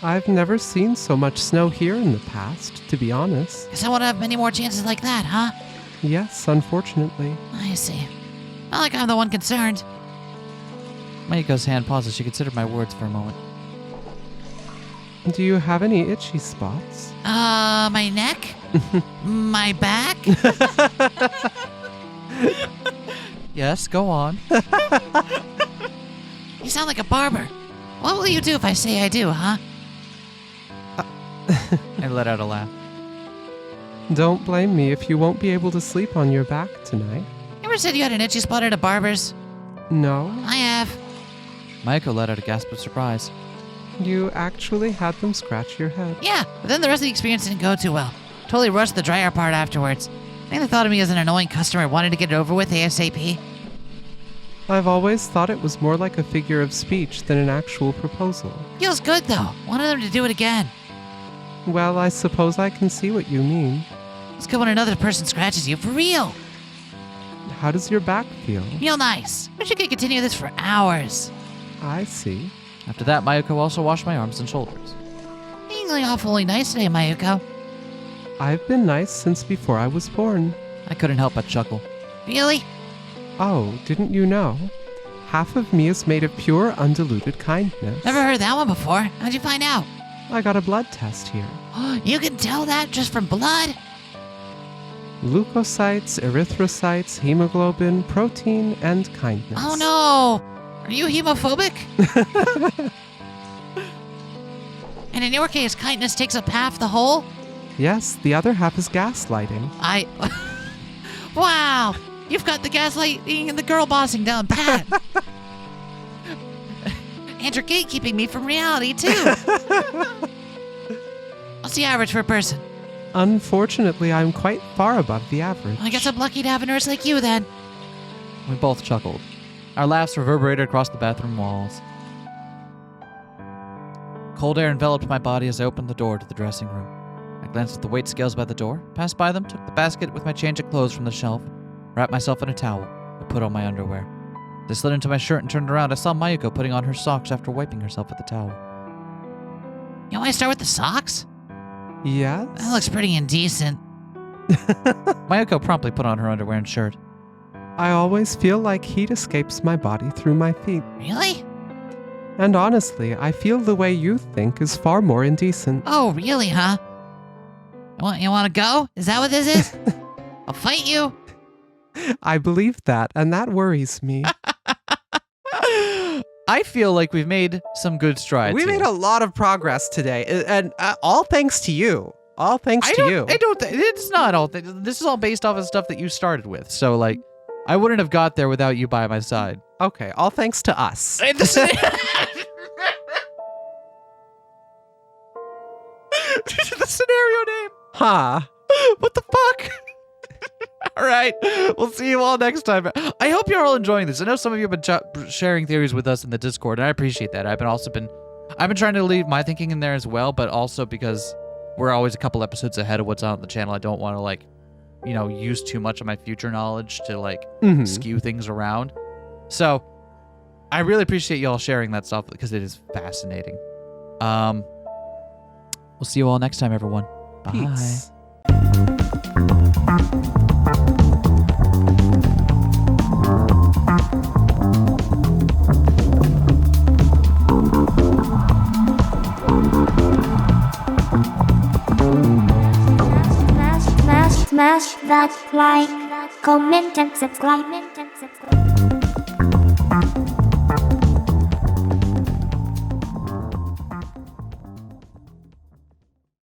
I've never seen so much snow here in the past, to be honest. Guess I won't have many more chances like that, huh? Yes, unfortunately. I see. Not like I'm the one concerned. Mayuko's hand pauses. She considered my words for a moment. Do you have any itchy spots? My neck? My back? Yes, go on. You sound like a barber. What will you do if I say I do, huh? I let out a laugh. Don't blame me if you won't be able to sleep on your back tonight. You ever said you had an itchy spot at a barber's? No, I have. Mayuko let out a gasp of surprise. you actually had them scratch your head. Yeah, but then the rest of the experience didn't go too well. Totally rushed the dryer part afterwards. I think they thought of me as an annoying customer wanting to get it over with ASAP. I've always thought it was more like a figure of speech than an actual proposal. Feels good though. Wanted them to do it again. Well, I suppose I can see what you mean. It's good when another person scratches you, for real. How does your back feel? Feel nice. Wish I could continue this for hours. I see. After that, Mayuko also washed my arms and shoulders. Being awfully nice today, Mayuko. I've been nice since before I was born. I couldn't help but chuckle. Really? Oh, didn't you know? Half of me is made of pure, undiluted kindness. Never heard that one before. How'd you find out? I got a blood test here. You can tell that just from blood? Leukocytes, erythrocytes, hemoglobin, protein, and kindness. Oh no! Are you hemophobic? And in your case, kindness takes up half the whole? Yes, the other half is gaslighting. Wow! You've got the gaslighting and the girl bossing down pat. And you're gatekeeping me from reality, too. What's the average for a person? Unfortunately, I'm quite far above the average. I guess I'm lucky to have a nurse like you, then. We both chuckled. Our laughs reverberated across the bathroom walls. Cold air enveloped my body as I opened the door to the dressing room. I glanced at the weight scales by the door, passed by them, took the basket with my change of clothes from the shelf, wrapped myself in a towel, and put on my underwear. As I slid into my shirt and turned around, I saw Mayuko putting on her socks after wiping herself with the towel. You want me to start with the socks? Yes? That looks pretty indecent. Mayuko promptly put on her underwear and shirt. I always feel like heat escapes my body through my feet. Really? And honestly, I feel the way you think is far more indecent. Oh, really, huh? You want to go? Is that what this is? I'll fight you. I believe that, and that worries me. I feel like we've made some good strides. We here. made a lot of progress today, and all thanks to you. All thanks to you. I don't. It's not all. This is all based off of stuff that you started with. So like, I wouldn't have got there without you by my side. Okay, all thanks to us. The scenario name. Huh. What the fuck? All right. We'll see you all next time. I hope you're all enjoying this. I know some of you have been sharing theories with us in the Discord, and I appreciate that. I've been trying to leave my thinking in there as well, but also because we're always a couple episodes ahead of what's on the channel, I don't want to use too much of my future knowledge to skew things around. So I really appreciate y'all sharing that stuff because it is fascinating. We'll see you all next time, everyone. Bye. Peace. Smash that like, comment and subscribe.